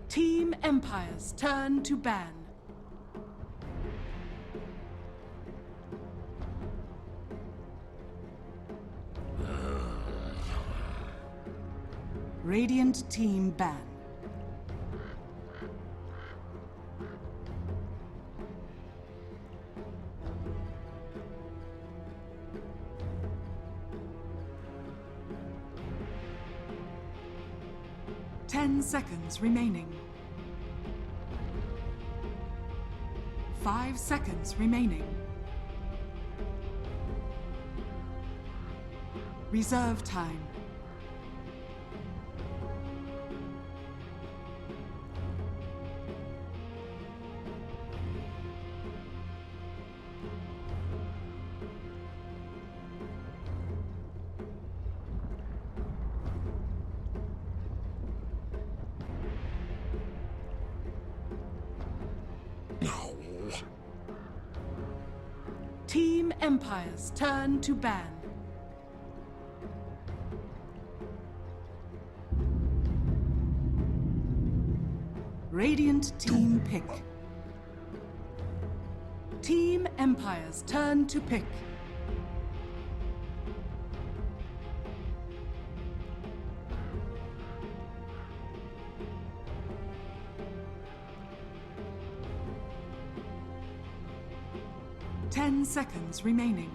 Team Empire's turn to ban. Radiant team ban. Ten seconds remaining. 5 seconds remaining. Reserve time. Team Empire's turn to ban. Radiant team pick. Team Empire's turn to pick. Ten seconds remaining.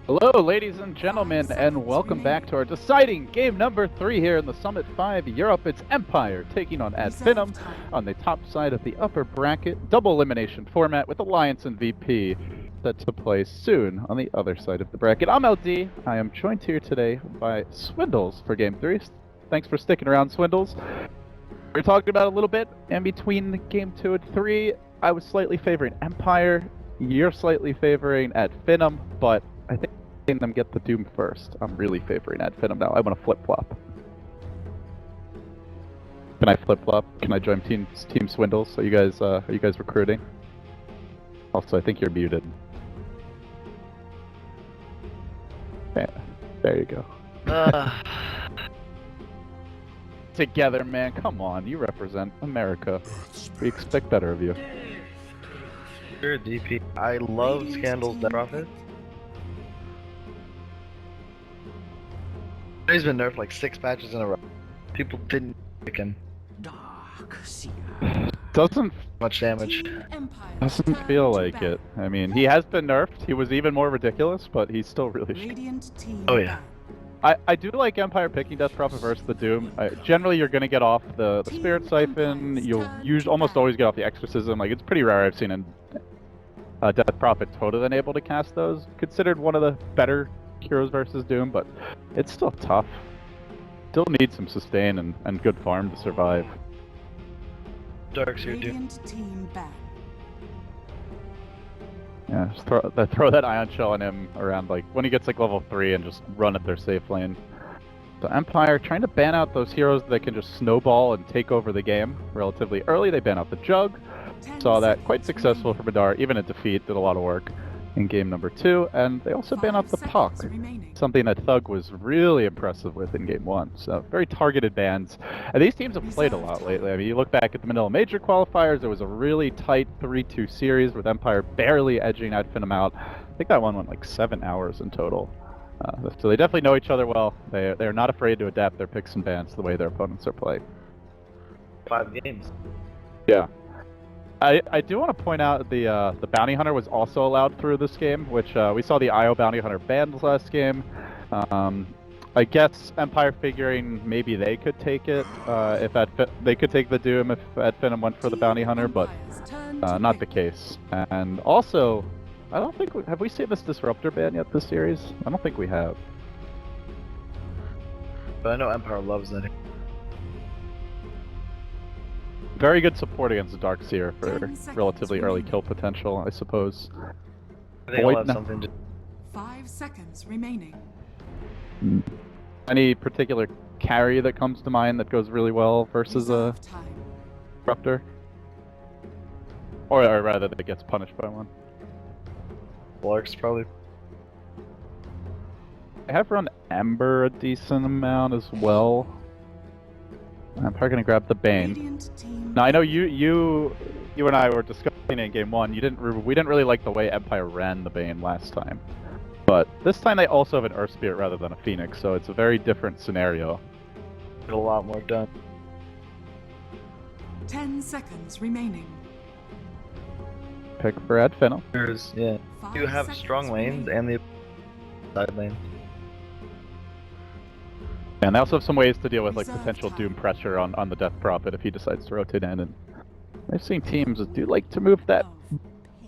Hello, ladies and gentlemen, and welcome back to our deciding game number 3 here in the Summit 5 Europe. It's Empire taking on Finem on the top side of the upper bracket. Double elimination format with Alliance and VP set to play soon on the other side of the bracket. I'm LD. I am joined here today by Swindles for game 3. Thanks for sticking around, Swindles. We're talking about a little bit in between game 2 and 3. I was slightly favoring Empire. You're slightly favoring Finem, but I think them get the Doom first. I'm really favoring Finem now. I want to flip-flop. Can I flip-flop? Can I join Team Swindles? Are you guys recruiting? Also, I think you're muted. Yeah, there you go. Together, man. Come on, you represent America. We expect better of you. You're a DP. I love Scandal's Death Prophet. He's been nerfed like 6 patches in a row. People didn't pick him. Doesn't much damage. Doesn't feel like it. I mean, he has been nerfed. He was even more ridiculous, but he's still really strong. Oh yeah. I do like Empire picking Death Prophet versus the Doom. Generally, you're gonna get off the Spirit Siphon. You'll almost always get off the Exorcism. Like, it's pretty rare I've seen a Death Prophet Tota than able to cast those. Considered one of the better heroes versus Doom, but it's still tough. Still need some sustain and good farm to survive. Dark's here, Doom. Yeah, just throw that Ion Shell on him around, like, when he gets like level 3 and just run at their safe lane. So Empire trying to ban out those heroes that can just snowball and take over the game relatively early. They ban out the Jug. Saw that quite successful for Madar, even at defeat, did a lot of work in game number 2, and they also ban out the Puck, something that Thug was really impressive with in game 1. So very targeted bans, and these teams have played a lot lately. I mean, you look back at the Manila Major qualifiers, there was a really tight 3-2 series with Empire barely edging Finem out. I think that one went like 7 hours in total. So they definitely know each other well. They're not afraid to adapt their picks and bans the way their opponents are playing. 5 games. Yeah. I do want to point out the Bounty Hunter was also allowed through this game, which we saw the IO Bounty Hunter banned last game. I guess Empire figuring maybe they could take it if they could take the Doom if Finem went for the Bounty Hunter, but not the case. And also, I don't think have we seen this Disruptor ban yet this series? I don't think we have. But I know Empire loves that. Very good support against the Darkseer for relatively early kill potential, I suppose. I think I'll have something to... 5 seconds remaining. Any particular carry that comes to mind that goes really well versus a Disruptor? Or rather, that gets punished by one. Larks, probably. I have run Ember a decent amount as well. Empire gonna grab the Bane. Radiant team. Now I know you and I were discussing in game one. We didn't really like the way Empire ran the Bane last time, but this time they also have an Earth Spirit rather than a Phoenix, so it's a very different scenario. Get a lot more done. 10 seconds remaining. Pick for Finem. Yeah. 5 You have seconds strong lanes remaining. and the side lanes. And they also have some ways to deal with like Reserve potential time. Doom pressure on the Death Prophet if he decides to rotate in. And I've seen teams that do like to move that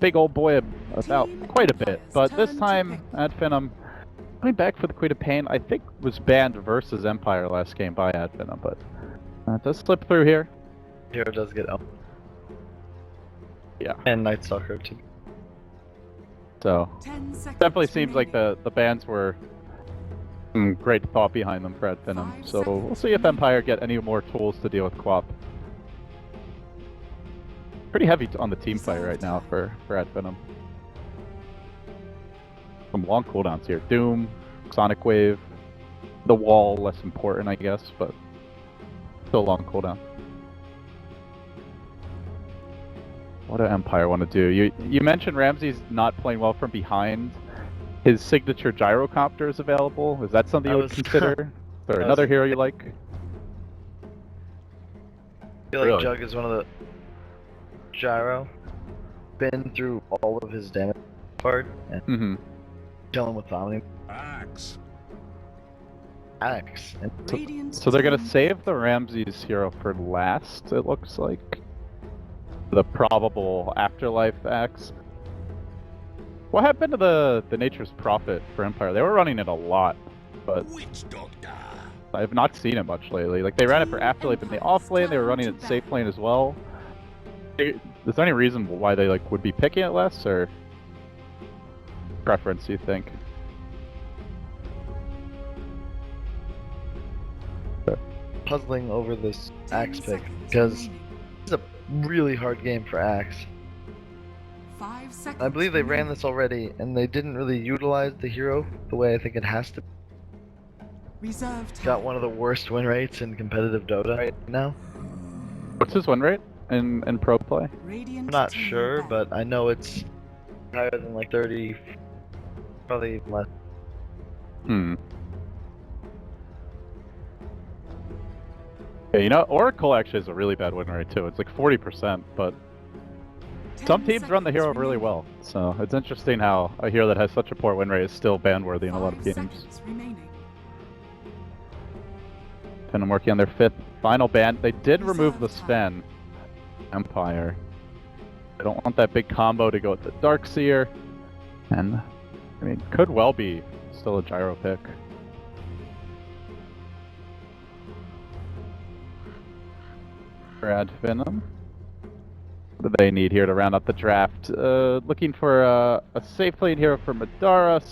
big old boy about quite a bit. But this time, Finem coming back for the Queen of Pain, I think was banned versus Empire last game by Finem, but it does slip through here. Hero does get up. Yeah. And Night Stalker too. So 10 seconds definitely seems like remaining. the bans were some great thought behind them for Finem. 5 So we'll seconds see if Empire get any more tools to deal with Quap. Pretty heavy on the team fight right now for Finem. Some long cooldowns here. Doom, Sonic Wave, the wall less important I guess, but still long cooldown. What do Empire want to do? You mentioned Ramsey's not playing well from behind. His signature gyrocopter is available. Is that something you would consider? Is there another hero you like? I feel like Really? Jug is one of the gyro. Been through all of his damage part and Mm-hmm. chilling with Omni. Axe. Axe. And Radiant So they're gonna team. save the Ramses hero for last, it looks like. The probable afterlife axe. What happened to the Nature's Prophet for Empire? They were running it a lot, but Witch Doctor. I have not seen it much lately. Like they ran it for afterlife in the off lane, they were running it in safe lane as well. Is there any reason why they like would be picking it less, or preference, you think? puzzling over this 10 Axe pick seconds because remaining. it's a really hard game for Axe. 5 seconds I believe they ran remaining. this already and they didn't really utilize the hero the way I think it has to. Reserve time. Got one of the worst win rates in competitive Dota right now. What's his win rate in pro play? Radiant I'm not team sure, back. but I know it's higher than like 30, probably less. Yeah, you know, Oracle actually has a really bad win rate too. It's like 40%, but 10 some teams run the seconds hero really remaining. well. So it's interesting how a hero that has such a poor win rate is still ban-worthy in a lot of 5 games. seconds remaining. And I'm working on their 5th final ban. They did remove the Reserve time. Sven Empire. I don't want that big combo to go with the Darkseer. And, I mean, could well be still a gyro pick. Brad Finem. What do they need here to round up the draft? Looking for a safe lane hero for Madara.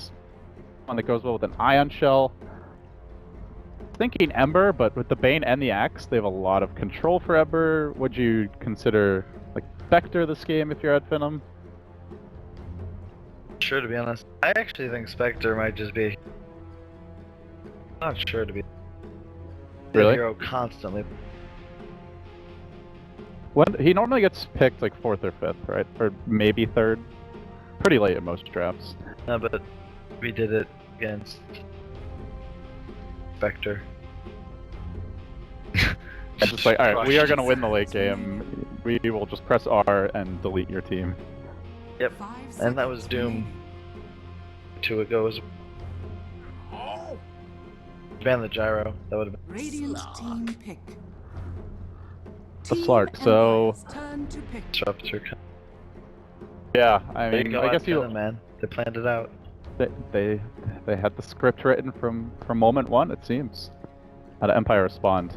One that goes well with an Ion Shell. Thinking Ember, but with the Bane and the Axe, they have a lot of control for Ember. Would you consider like Spectre this game if you're at Finem? Sure, to be honest. I actually think Spectre might just be. Not sure to be. The Really? hero constantly. When he normally gets picked like 4th or 5th, right? Or maybe 3rd. Pretty late in most drafts. No, but we did it against Spectre. It's just like, alright, we are gonna win the late Seconds game. We will just press R and delete your team. Yep, 5 and that was seconds Doom. remaining. 2 ago was Oh, ban the gyro. That would have been. Radiant team pick. The Team Slark, so- Empire's turn to pick. Disruptor. Yeah, I There you mean, go, I guess Finem, man. They planned it out. they had the script written from moment one, it seems. How to Empire respond.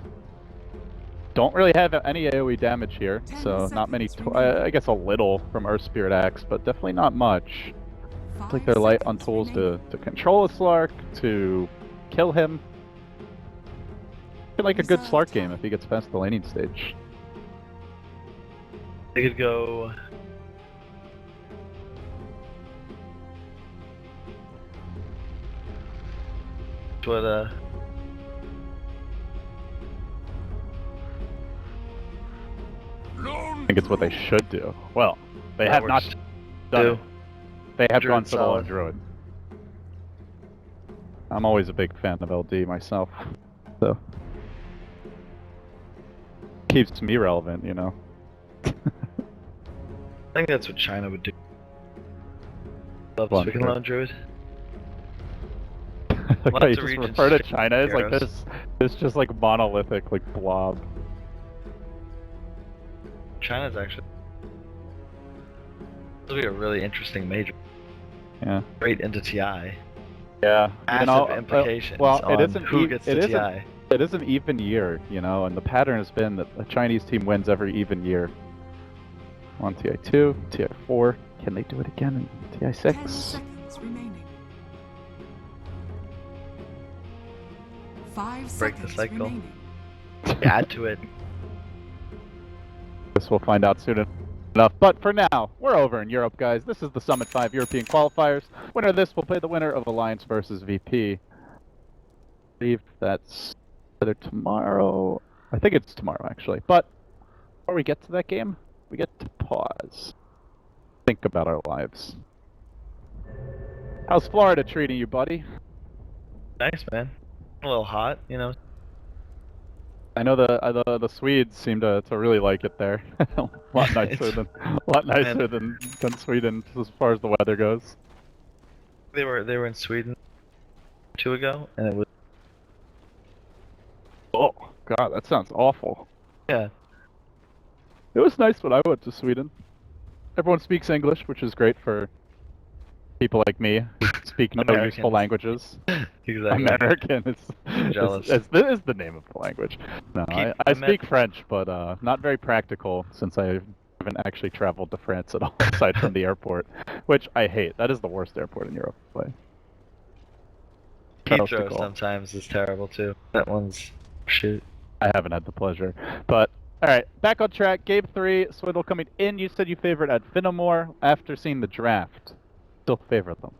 Don't really have any AoE damage here, 10 so not many. seconds remaining. I guess a little from Earth Spirit Axe, but definitely not much. It's 5 like they're light on seconds tools remaining. to control a Slark, to kill him. Like a good Reserve Slark game time. if he gets past the laning stage. They could go. What think it's what they should do. Well, they That have not works done too. it. They have gone Druid's for the lone solid. druid. I'm always a big fan of LD myself, so keeps me relevant, you know. I think that's what China would do. Love Lone speaking druid. lone druid. Like Lots how you of just regions refer to just China as like heroes. this just like monolithic like blob. China's actually this will be a really interesting major. Yeah. Straight into TI. Yeah. Massive implications well, on it isn't who gets it to isn't TI. it is an even year, you know, and the pattern has been that a Chinese team wins every even year. On TI2, TI4, can they do it again in 10 TI6? seconds remaining. 5 Break the seconds cycle. remaining. Add to it. Guess we'll find out soon enough. But for now, we're over in Europe, guys. This is the Summit 5 European Qualifiers. Winner of this will play the winner of Alliance versus VP. I believe that's either tomorrow. I think it's tomorrow, actually. But before we get to that game, we get to pause. Think about our lives. How's Florida treating you, buddy? Nice, man. A little hot, you know. I know the Swedes seem to really like it there. A lot nicer than Sweden as far as the weather goes. They were in Sweden 2 ago, and it was Oh God, that sounds awful. yeah. It was nice when I went to Sweden. Everyone speaks English, which is great for people like me who speak no Americans. useful languages. Exactly. American Jealous. is the name of the language. No, I I speak French, but not very practical since I haven't actually traveled to France at all, aside from the airport, which I hate. That is the worst airport in Europe to play. Charles de Heathrow Gaulle. sometimes is terrible too. That one's shit. I haven't had the pleasure, but alright, back on track. Game 3, Swindle coming in. You said you favored at Finem after seeing the draft. Still favor them.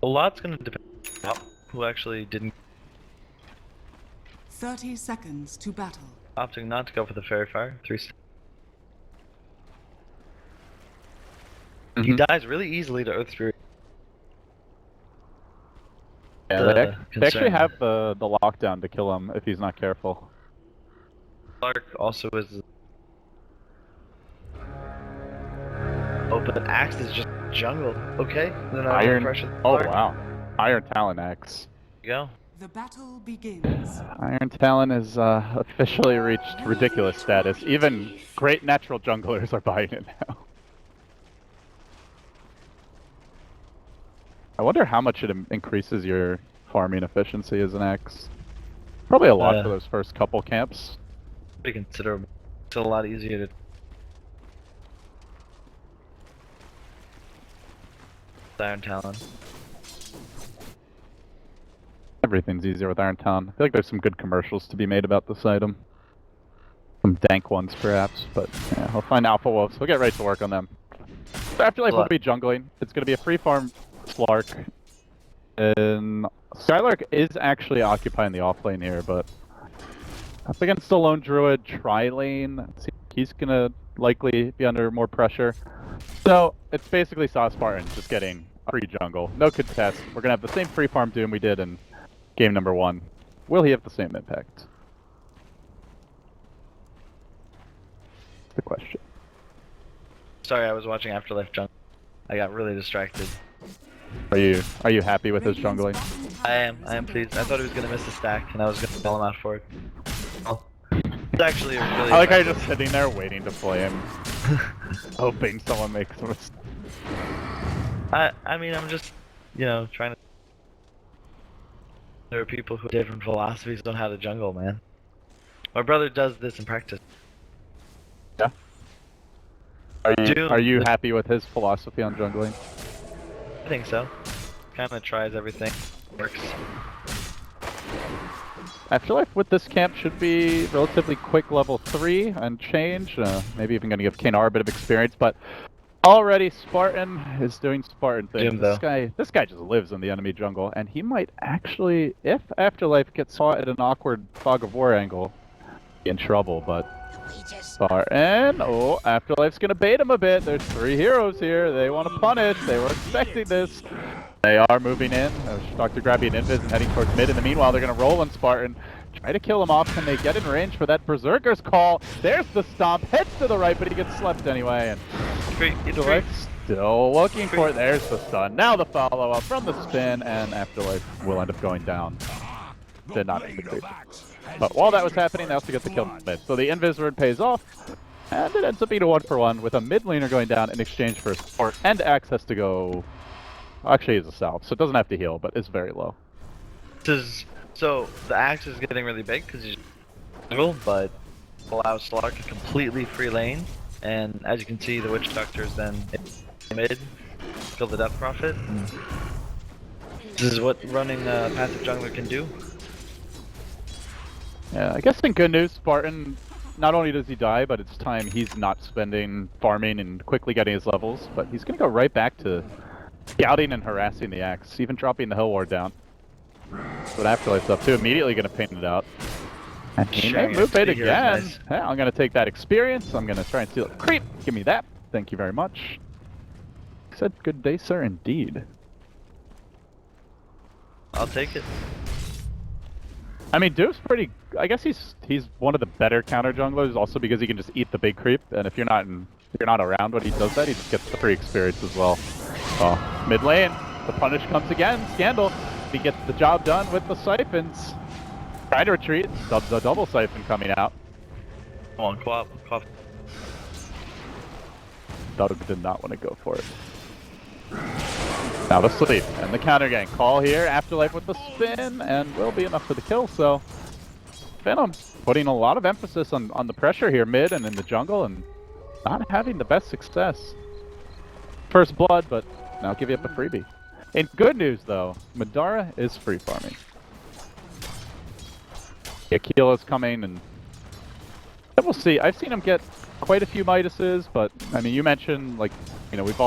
A lot's gonna depend on who actually didn't 30 seconds to battle. opting not to go for the fairy fire. 3 He dies really easily to Earth Spirit. Yeah, they actually have the lockdown to kill him if he's not careful. Clark also is. Oh, but Axe is just jungle. Okay, then I Iron. pressure. Oh Clark. wow, Iron Talon X. There you go. The battle begins. Iron Talon has officially reached ridiculous status. Even great natural junglers are buying it now. I wonder how much it increases your farming efficiency as an X. Probably a lot for those first couple camps. Pretty considerable. It's a lot easier to. Iron Talon. Everything's easier with Iron Talon. I feel like there's some good commercials to be made about this item. Some dank ones, perhaps, but yeah, we'll find Alpha Wolves. We'll get right to work on them. So Afterlife will be jungling. It's going to be a free farm Slark. And Skylark is actually occupying the off lane here, but up against the lone druid tri-lane, he's going to likely be under more pressure. So it's basically Saw Spartan just getting a free jungle. No contest. We're going to have the same free farm Doom we did in game number 1. Will he have the same impact? That's the question. Sorry, I was watching Afterlife jungle. I got really distracted. Are you happy with his jungling? I am pleased. I thought he was gonna miss a stack, and I was gonna call him out for it. Oh. It's actually a really. I like how you're just sitting there waiting to play him, hoping someone makes a mistake. I mean, I'm just, you know, trying to. There are people who have different philosophies on how to jungle, man. My brother does this in practice. Yeah. Are you happy with his philosophy on jungling? I think so. Kind of tries everything. Works. Afterlife with this camp should be relatively quick level 3 and change. Maybe even going to give Kanar a bit of experience, but already Spartan is doing Spartan things. This guy just lives in the enemy jungle, and he might actually, if Afterlife gets caught at an awkward Fog of War angle, in trouble, but Spartan, oh, Afterlife's gonna bait him a bit. There's 3 heroes here. They want to punish. They were expecting this. They are moving in. Dr. grabbing an invis and heading towards mid. In the meanwhile, they're gonna roll on Spartan. Try to kill him off. Can they get in range for that Berserker's call? There's the stomp. Heads to the right, but he gets slept anyway. And Afterlife still looking for it. There's the stun. Now the follow-up from the spin, and Afterlife will end up going down. Did not make the creep. But while that was happening, they also get the kill mid. So the invis word pays off, and it ends up being a 1-for-1 with a mid laner going down in exchange for support and access to go. Actually, he's a salve, so it doesn't have to heal, but it's very low. So the axe is getting really big because he's jungle, but allows Slark a completely free lane. And as you can see, the Witch Doctor's then mid, kill the Death Prophet. And this is what running a passive jungler can do. Yeah, I guess in good news, Spartan, not only does he die, but it's time he's not spending farming and quickly getting his levels, but he's going to go right back to scouting and harassing the axe, even dropping the Hill Ward down. That's what Afterlife's up to, immediately going to paint it out. And he may move it again. Nice. Yeah, I'm going to take that experience, I'm going to try and steal a creep. Give me that. Thank you very much. Said good day, sir, indeed. I'll take it. I mean, Doof's pretty. I guess he's one of the better counter junglers, also because he can just eat the big creep, and if you're not around when he does that, he just gets the free experience as well. Mid lane, the punish comes again. Scandal, he gets the job done with the siphons. Trying to retreat, the double siphon coming out. Come on, Quap. Doug did not want to go for it. Now the sleep and the counter gang call here. Afterlife with the spin, and will be enough for the kill. So Finem putting a lot of emphasis on the pressure here mid and in the jungle, and not having the best success. First blood, but now give you up a freebie. In good news though, Madara is free farming. Akil is coming, and we'll see. I've seen him get quite a few Midases, but I mean, you mentioned like, you know, we could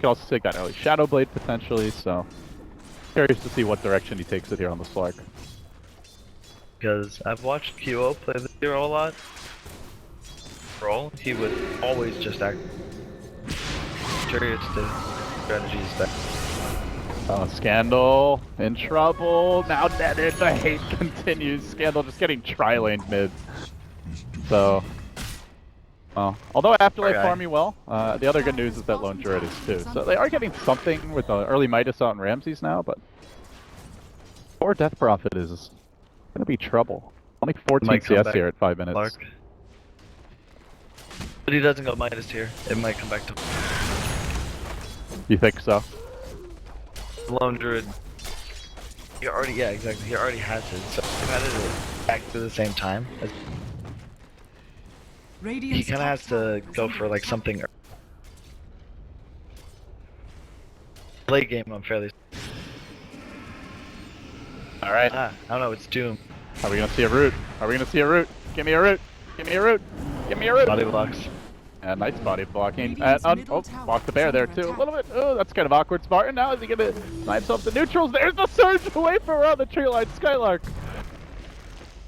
also take that early Shadow Blade potentially. So curious to see what direction he takes it here on the Slark. Because I've watched QO play the hero a lot. Roll, he would always just act. Curious to strategies that. Scandal in trouble. Now netted. The hate continues. Scandal just getting tri-laned mid. So, although Afterlife farming well, the other good news is that Lone Druid is too. So they are getting something with the early Midas out in Ramses now, but poor Death Prophet is gonna be trouble. Only 14 CS here at 5 minutes. Clark. But he doesn't go Midas here. It might come back to. You think so? Lone Druid. He already, yeah, exactly. He already has his. So he had it back to the same time. He kind of has to go for like something. Late game, I'm fairly. All right. I don't know. It's Doom. Are we gonna see a root? Are we gonna see a root? Give me a root. Give me a root. Give me a root. Body blocks. And nice body blocking. Oh, walk the bear there too. A little bit. Oh, that's kind of awkward. Spartan now is he gonna knife himself the neutrals? There's the surge away from around the tree line. Skylark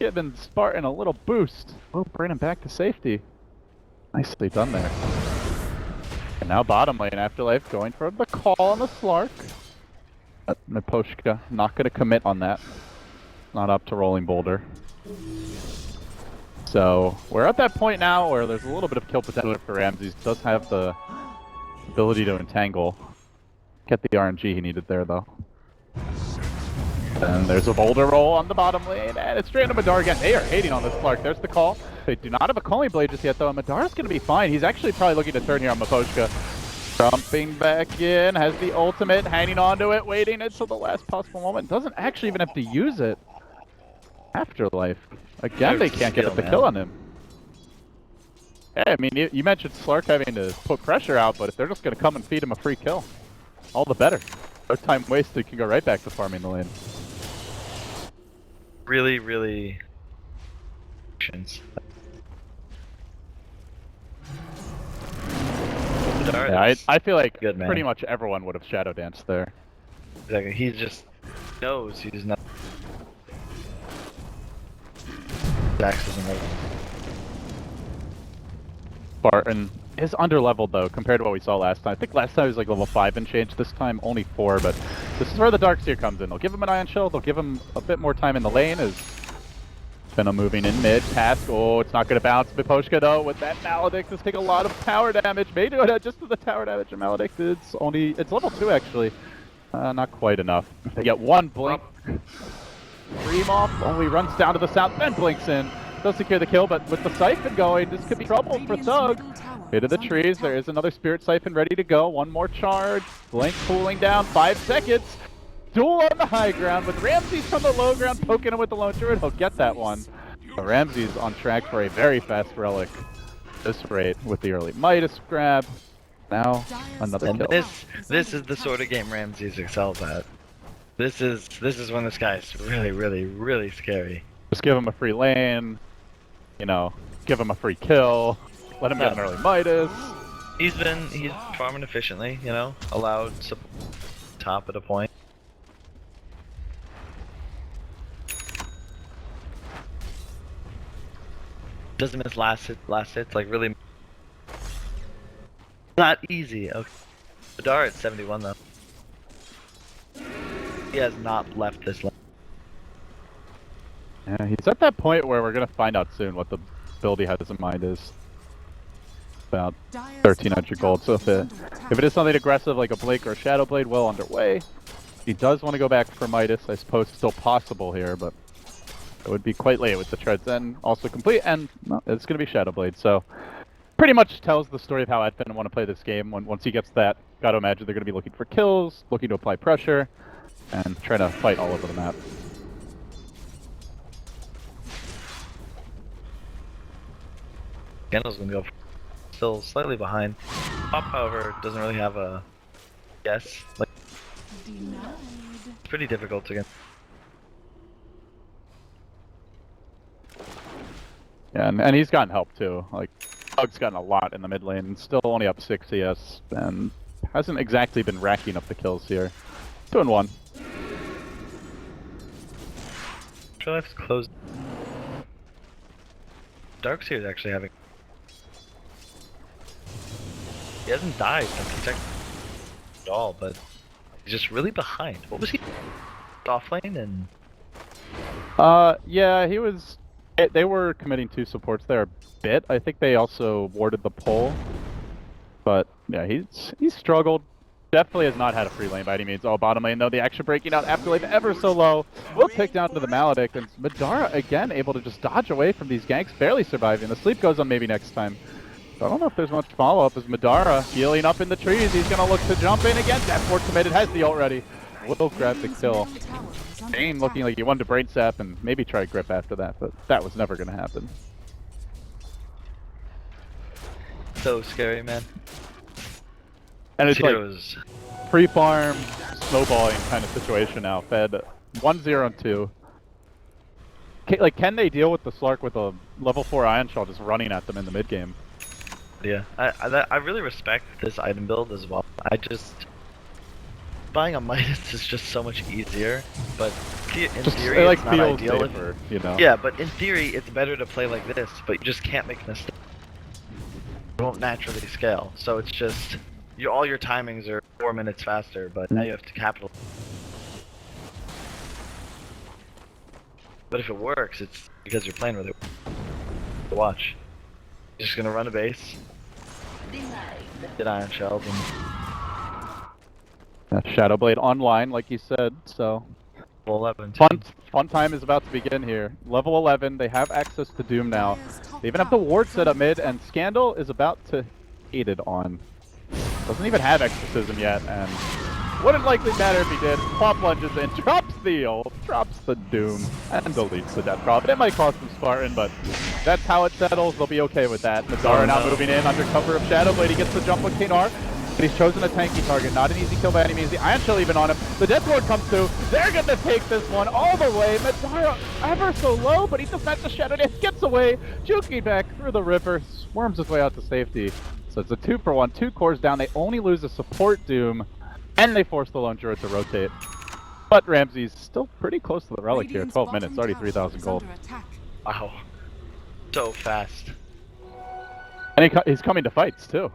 giving Spartan a little boost. Oh, bring him back to safety. Nicely done there. And now bottom lane Afterlife going for the call on the Slark. Miposhka not gonna commit on that. Not up to rolling boulder. So we're at that point now where there's a little bit of kill potential for Ramses. Does have the ability to entangle. Get the RNG he needed there though. And there's a boulder roll on the bottom lane, and it's straight into Madara again. They are hating on this Clark. There's the call. They do not have a calling blade just yet though, and Madara's gonna be fine. He's actually probably looking to turn here on Miposhka. Jumping back in, has the ultimate, hanging onto it, waiting until the last possible moment. Doesn't actually even have to use it. Afterlife. Again, they can't get the kill on him. Yeah, I mean, you mentioned Slark having to put pressure out, but if they're just going to come and feed him a free kill, all the better. No time wasted, can go right back to farming the lane. Really, really. Yeah, I feel like good, pretty much everyone would have shadow danced there. Exactly, he just knows he's not. Dax doesn't know. Spartan is underleveled though compared to what we saw last time. I think last time he was like level 5 and change, this time only 4, but this is where the Darkseer comes in. They'll give him an Ion Shell, they'll give him a bit more time in the lane as Finem moving in mid, past, oh, it's not going to bounce. Miposhka though, with that Maledict, does take a lot of tower damage. May do it just to the tower damage, and Maledict it's level 2 actually. Not quite enough. They get one blink. Dream off, only runs down to the south, then blinks in. Does secure the kill, but with the Siphon going, this could be trouble for Thug. Into the trees, there is another Spirit Siphon ready to go. One more charge, Blink cooling down, 5 seconds. Duel on the high ground with Ramses from the low ground poking him with the Lone Druid. He'll get that one. But Ramses on track for a very fast relic. This rate with the early Midas grab. Now another kill. This is the sort of game Ramses excels at. This is when this guy's really scary. Just give him a free lane, you know, give him a free kill, let him get an early Midas. He's farming efficiently, you know, allowed top at a point. Doesn't miss last hits, like really not easy. Okay. Badar at 71 though. He has not left this lane. Yeah, he's at that point where we're gonna find out soon what the build he has in mind is. About 1,300 gold. So if it is something aggressive like a Blake or a Shadow Blade, well underway. He does want to go back for Midas. I suppose still possible here, but it would be quite late with the Treads and also complete. And no, it's gonna be Shadow Blade. So pretty much tells the story of how I'd want to play this game. Once he gets that, gotta imagine they're gonna be looking for kills, looking to apply pressure, and trying to fight all over the map. Scandal's gonna go still slightly behind. Pop, however, doesn't really have a guess. Like, it's pretty difficult to get. Yeah, and he's gotten help too. Like, Pug's gotten a lot in the mid lane, and still only up 6 CS, and hasn't exactly been racking up the kills here. 2-1. Afterlife's closed. Darkseer is actually having. He hasn't died from protect at all, but he's just really behind. What was he? Offlane and. Yeah, he was. They were committing 2 supports there a bit. I think they also warded the pull, but yeah, he's struggled. Definitely has not had a free lane by any means. Oh, bottom lane though, the action breaking out, afterlife ever so low. Will take down to the Maledict, and Madara again able to just dodge away from these ganks, barely surviving. The sleep goes on maybe next time. So I don't know if there's much follow-up as Madara healing up in the trees. He's gonna look to jump in again. Death Ward committed, has the ult ready. Will grab the kill. Bane looking like he wanted to brain sap and maybe try grip after that, but that was never gonna happen. So scary, man. And it's Heroes. like pre-farm, snowballing kind of situation now. Fed 1-0 and 2. Can they deal with the Slark with a level 4 Ion Shell just running at them in the mid game? Yeah, I really respect this item build as well. Buying a Midas is just so much easier, but in theory it's not ideal. Safer, you know? Yeah, but in theory it's better to play like this, but you just can't make mistakes. It won't naturally scale, so it's just all your timings are 4 minutes faster, but now you have to capital. But if it works, it's because you're playing with it. Watch. You're just gonna run a base, get Ion Shells, and that Shadow Blade online, like you said, so level 11. Fun time is about to begin here. Level 11, they have access to Doom now. They even have the ward set up mid, and Scandal is about to eat it on. Doesn't even have Exorcism yet, and wouldn't likely matter if he did. Pop lunges in, drops the ult, drops the Doom, and deletes the Death Prophet. It might cost him Spartan, but that's how it settles. They'll be okay with that. Madara now moving in under cover of Shadow Blade. He gets the jump on Kanar. But he's chosen a tanky target, not an easy kill by any means. The Ion Shell even on him. The Death Lord comes through. They're gonna take this one all the way. Madara ever so low, but he defends the Shadow Dance, gets away, juking back through the river, swarms his way out to safety. So it's a 2-for-1, 2 cores down. They only lose a support Doom, and they force the Lone Druid to rotate. But Ramsey's still pretty close to the relic here. 12 minutes, already 3,000 gold. Wow. So fast. And he's coming to fights too.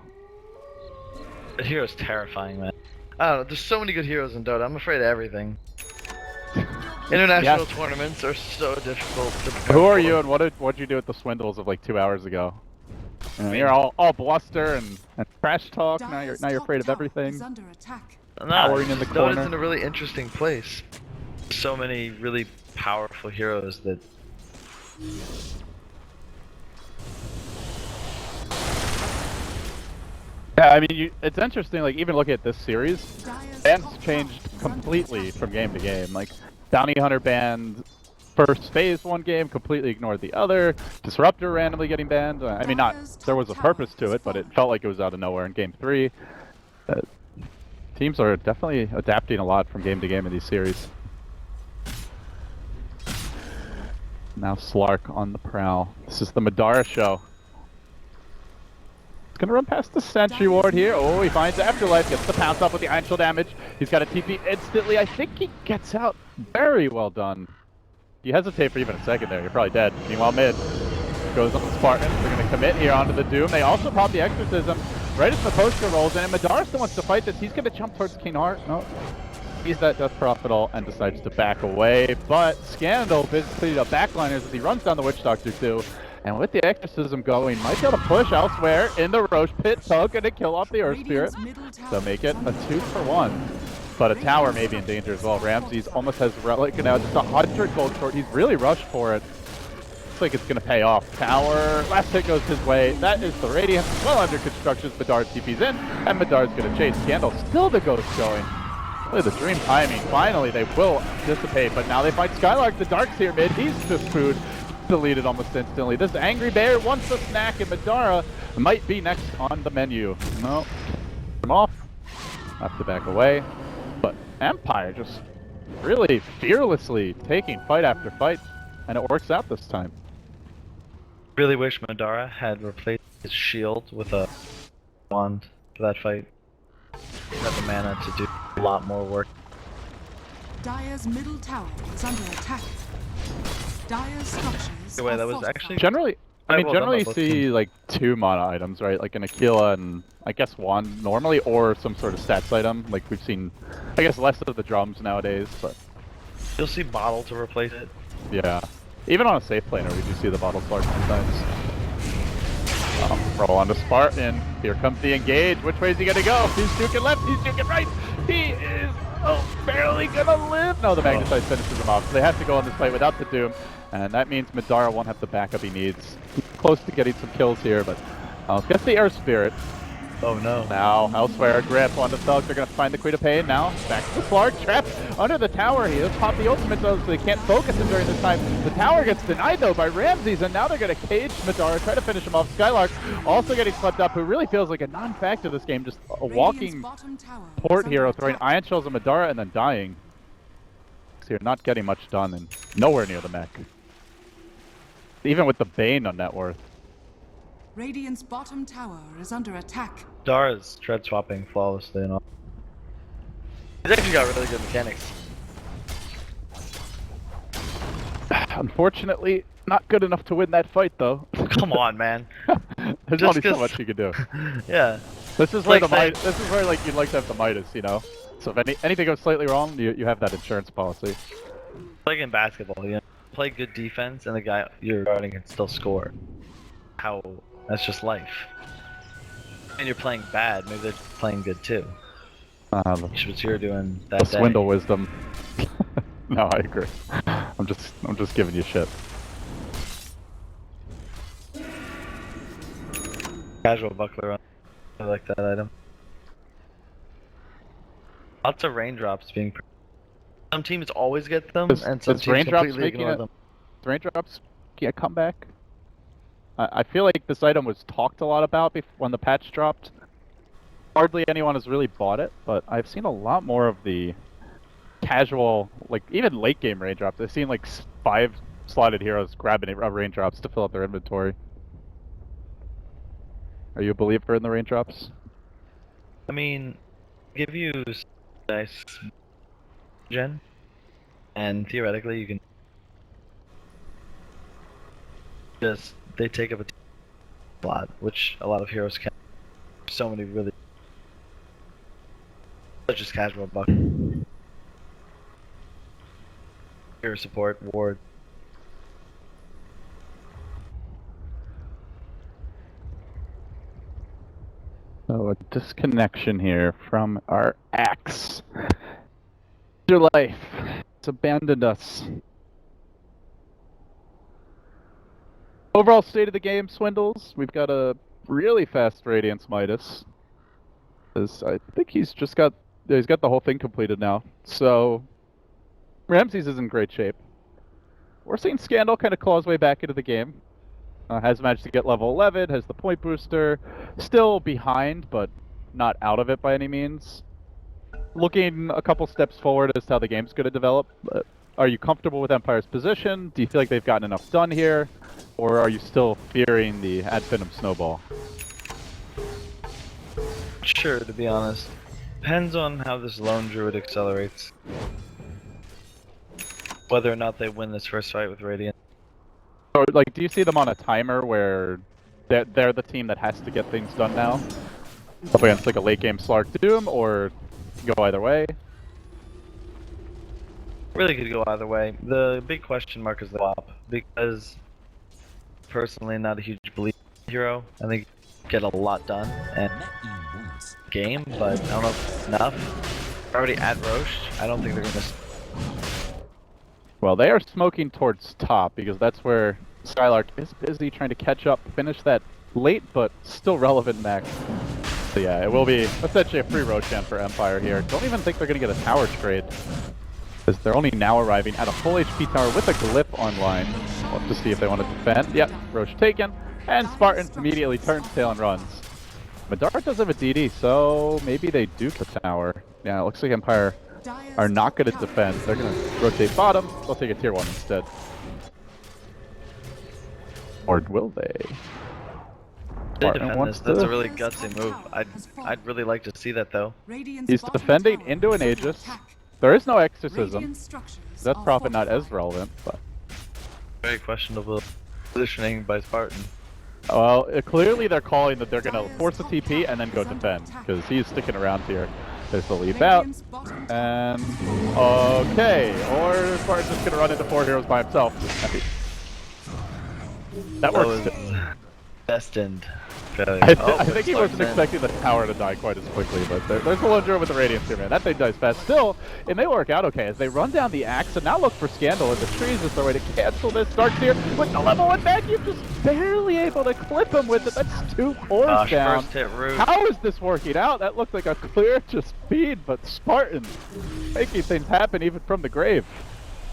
The hero's terrifying, man. I don't know. There's so many good heroes in Dota. I'm afraid of everything. International tournaments are so difficult to prepare Who are for. you, and what'd you do at the swindles of like 2 hours ago? You're all bluster and trash talk. Now you're Dire's afraid of top tower everything. is under attack. No, Cowering in the corner. Dota's in a really interesting place. So many really powerful heroes that. Yeah, I mean, it's interesting. Like even looking at this series, Dire's bans top changed tower is under completely attack. from game to game. Like Bounty Hunter banned first phase one game, completely ignored the other. Disruptor randomly getting banned. I mean, there was a purpose to it, but it felt like it was out of nowhere in game 3. Teams are definitely adapting a lot from game to game in these series. Now Slark on the prowl. This is the Madara show. He's gonna run past the Sentry Ward here. Oh, he finds Afterlife, gets the pounce up with the Iron Shield damage. He's got a TP instantly. I think he gets out. Very well done. You hesitate for even a second there, you're probably dead. Meanwhile, mid goes on the Spartans. They're gonna commit here onto the Doom. They also pop the Exorcism right as the poster rolls, and Madara still wants to fight this. He's gonna jump towards King Heart. No. Sees that Death Prophet and decides to back away, but Scandal basically the backliners as he runs down the Witch Doctor too. And with the Exorcism going, might be able to push elsewhere in the Roche Pit. Tug gonna kill off the Earth Spirit, so make it a 2-for-1. But a tower may be in danger as well. Ramses almost has Relic now, just 100 gold short. He's really rushed for it. Looks like it's gonna pay off. Tower, last hit goes his way. That is the Radiance, well under construction. Madara TP's in, and Madara's gonna chase. Scandal still the ghost going. Really the dream timing. Finally, they will dissipate, but now they fight Skylark. The Dark's here mid. He's just food. Deleted almost instantly. This angry bear wants a snack, and Madara might be next on the menu. No, him off. Have to back away. But Empire just really fearlessly taking fight after fight, and it works out this time. Really wish Madara had replaced his shield with a wand for that fight. He had the mana to do a lot more work. Dire's middle tower is under attack. Dire's structures Anyway, are that was fortified. actually Generally, I mean, well done generally by you both see teams. like 2 mana items, right? Like an Aquila and I guess 1 normally, or some sort of stats item. Like we've seen, I guess less of the drums nowadays, but You'll see bottle to replace it. yeah. Even on a safe planer, we do see the bottle slark sometimes. Roll onto Spartan. Here comes the engage. Which way is he gonna go? He's juking left, he's juking right. He is barely gonna live. No, the Magnetite finishes him off. So they have to go on this fight without the Doom. And that means Madara won't have the backup he needs. He's close to getting some kills here, but gets the Air Spirit. Oh no. Now, elsewhere, grip on the Thug. They're going to find the Queen of Pain now. Back to the Slark, trapped under the tower. He does pop the ultimate though, so they can't focus him during this time. The tower gets denied though by Ramses, and now they're going to cage Madara, try to finish him off. Skylark also getting swept up, who really feels like a non-factor this game. Just a walking Bottom tower port is hero, under throwing attack. Iron Shells at Madara and then dying. So you're not getting much done, and nowhere near the mech. Even with the Bane on net worth. Radiant's bottom tower is under attack. Madara's tread swapping flawlessly and all. He's actually got really good mechanics. Unfortunately, not good enough to win that fight, though. Come on, man. There's Just only so 'cause- much you can do. Yeah. This is where like the saying- This is where like you'd like to have the Midas, you know. So if anything goes slightly wrong, you have that insurance policy. Like in basketball, you know, play good defense and the guy you're guarding can still score. That's just life. And you're playing bad, maybe they're playing good too. Which was you're doing that The day. swindle wisdom. No, I agree. I'm just giving you shit. Casual buckler on. I like that item. Lots of raindrops being. Some teams always get them, and some Is teams raindrops completely making ignore it? them. Raindrops can't come back. I feel like this item was talked a lot about when the patch dropped. Hardly anyone has really bought it, but I've seen a lot more of the casual, like even late game raindrops. I've seen like 5 slotted heroes grabbing raindrops to fill up their inventory. Are you a believer in the raindrops? I mean, give you nice gen, and theoretically you can just they take up a a lot, which a lot of heroes can. So many really just casual buff. Hero support, ward. So a disconnection here from our axe. Your life. It's abandoned us. Overall state of the game, Swindles. We've got a really fast Radiance Midas. I think he's got the whole thing completed now. So Ramses is in great shape. We're seeing Scandal kind of claw his way back into the game. Has managed to get level 11, has the point booster. Still behind, but not out of it by any means. Looking a couple steps forward as to how the game's going to develop. Are you comfortable with Empire's position? Do you feel like they've gotten enough done here? Or are you still fearing the ad Finem snowball? Sure, to be honest. Depends on how this lone druid accelerates. Whether or not they win this first fight with Radiant. Or, like, do you see them on a timer where they're the team that has to get things done now? Up against like a late game Slark Doom, or go either way? Really could go either way. The big question mark is the WAP, because personally not a huge believer in hero. I think get a lot done and game, but I don't know if it's enough. They're already at Roche. I don't think they're gonna. Well, they are smoking towards top because that's where Skylark is busy trying to catch up, finish that late but still relevant mech. So yeah, it will be essentially a free Roshan for Empire here. Don't even think they're going to get a tower trade, because they're only now arriving at a full HP tower with a glyph online. We'll have to see if they want to defend. Yep, Roche taken, and Spartan immediately turns tail and runs. Madara does have a DD, so maybe they duke the tower. Yeah, it looks like Empire are not going to defend. They're going to rotate bottom. They'll take a tier 1 instead. Or will they? They defend this. That's a really gutsy move. I'd really like to see that though. He's defending into an Aegis. There is no exorcism. That's probably not as relevant, but Very questionable positioning by Spartan. well, clearly they're calling that they're gonna force a TP and then go defend, because he's sticking around here. There's the leap out, and okay, or Spartan's just gonna run into 4 heroes by himself. That works. Destined failure. I think he wasn't expecting the tower to die quite as quickly, but there's a Lone Druid with the Radiance here, man. That thing dies fast. Still, it may work out okay as they run down the axe and now look for Scandal in the trees as their way to cancel this. Starks here with the level 1 back. You're just barely able to clip him with it. That's 2 cores down. First hit root. How is this working out? That looked like a clear just feed, but Spartan making things happen even from the grave.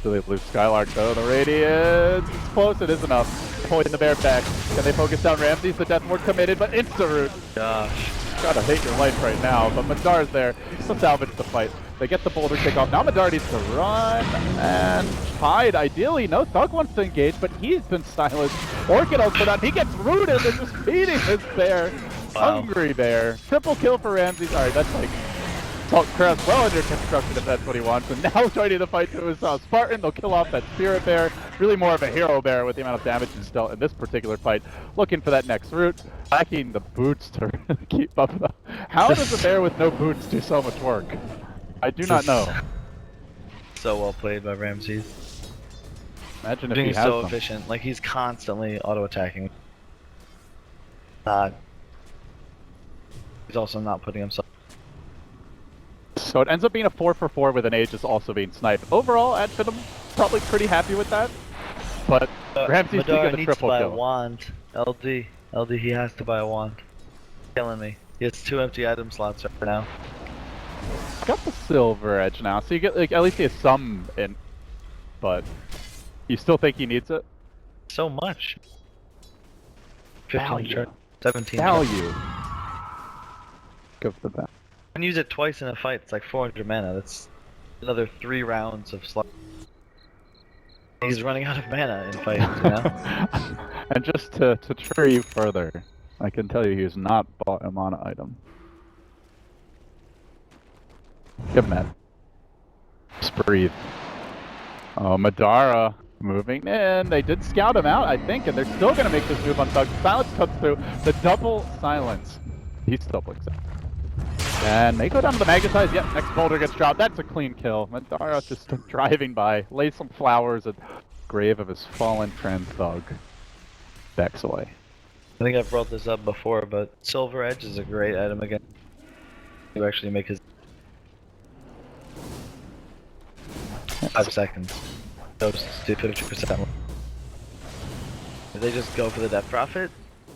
Do they lose Skylark though? The Radiance, it's close, it is enough. Pulling the bear back. Can they focus down Ramses? The death ward committed, but insta-root. Gosh. Gotta hate your life right now, but Madar's there to salvage the fight. They get the boulder kick off. Now Madar needs to run and hide. Ideally, no Thug wants to engage, but he's been silenced. Orchid also down. He gets rooted and just feeding his bear. Wow. Hungry bear. Triple kill for Ramses. Alright, that's like Salt Crest well under construction if that's what he wants. And now joining the fight to his Spartan. They'll kill off that Spirit Bear. Really more of a hero bear with the amount of damage he's dealt in this particular fight. Looking for that next route. Lacking the boots to keep up. How does a bear with no boots do so much work? I do not know. So well played by Ramses. Imagine if he Being has so them. efficient. Like he's constantly auto-attacking. He's also not putting himself. So it ends up being a 4 for 4 with an Aegis also being sniped. Overall, ad Finem probably pretty happy with that. But Ramses Madara get the needs triple to buy kill. a wand. LD, he has to buy a wand. Killing me. He has 2 empty item slots right now. Got the silver edge now, so you get like at least he has some in. But you still think he needs it? So much. 15 Value. chart, 17. Value. Go for that. You can use it twice in a fight. It's like 400 mana. That's another 3 rounds of slot. He's running out of mana in fights, you know? And just to trigger you further, I can tell you he's not bought a mana item. Good man. Just breathe. Oh, Madara Moving in. They did scout him out, I think, and they're still going to make this move on Thug. Silence cuts through. The double silence. He still blinks out. And they go down to the magnetize. Yep, next boulder gets dropped. That's a clean kill. Madara just driving by, lays some flowers at grave of his fallen friend Thug. Backs away. I think I've brought this up before, but Silver Edge is a great item again. You actually make his 5 seconds. Goes to 50%. If they just go for the Death Prophet,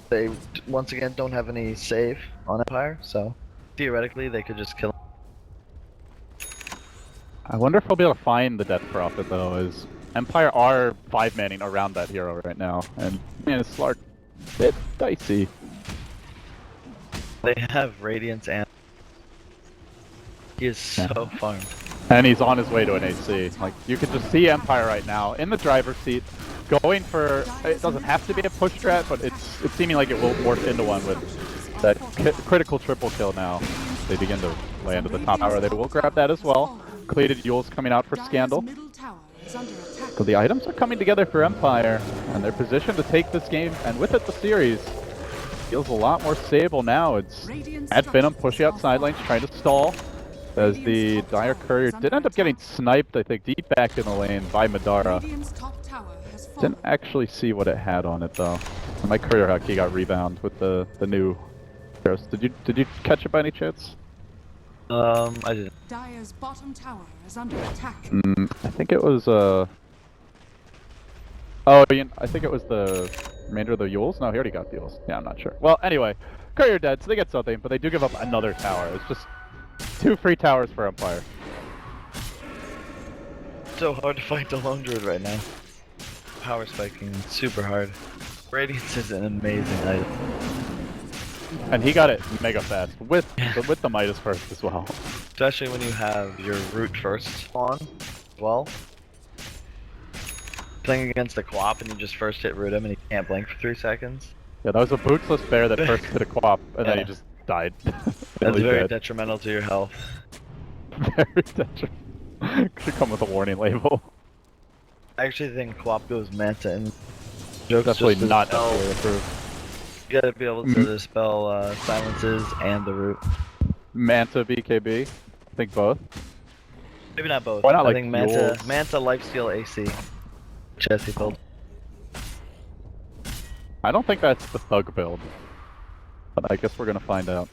they once again don't have any save on Empire, so theoretically they could just kill him. I wonder if we'll be able to find the Death Prophet though, as Empire are 5-manning around that hero right now, and man, it's Slark a bit dicey. They have Radiance and he is so farmed. And he's on his way to an AC. Like, you can just see Empire right now in the driver's seat, going for, it doesn't have to be a push strat, but it's seeming like it will morph into one with that critical triple kill now. They begin to land at the top tower. They will grab that as well. Cleated Yule's coming out for Scandal. So the items are coming together for Empire, and they're positioned to take this game, and with it the series. Feels a lot more stable now. It's at Finem pushing out side lanes, trying to stall. As the Dire Courier did end up getting sniped, I think, deep back in the lane by Madara. Didn't actually see what it had on it though. My Courier Haki got rebound with the new heroes. Did you catch it by any chance? I didn't. Dire's bottom tower is under attack. I think it was Oh, I think it was the remainder of the Yules? No, he already got the Yules. Yeah, I'm not sure. Well, anyway, Courier dead, so they get something, but they do give up another tower. It's just 2 free towers for Empire. So hard to fight the Lone Druid right now. Power spiking super hard. Radiance is an amazing item. And he got it mega fast with the Midas first as well. Especially when you have your root first on as well. Playing against a co-op and you just first hit root him and he can't blink for 3 seconds. Yeah, that was a bootsless bear that first hit a co-op and then he just died. That's very detrimental to your health. Very detrimental. Should come with a warning label. I actually think co-op goes Manta and jokes Definitely just not dispel, necessarily approved. you gotta be able to dispel silences and the root. Manta, BKB, I think both. Maybe not both. Why not, I like, think Manta Yules? lifesteal AC. Chesty build. I don't think that's the Thug build, but I guess we're gonna find out.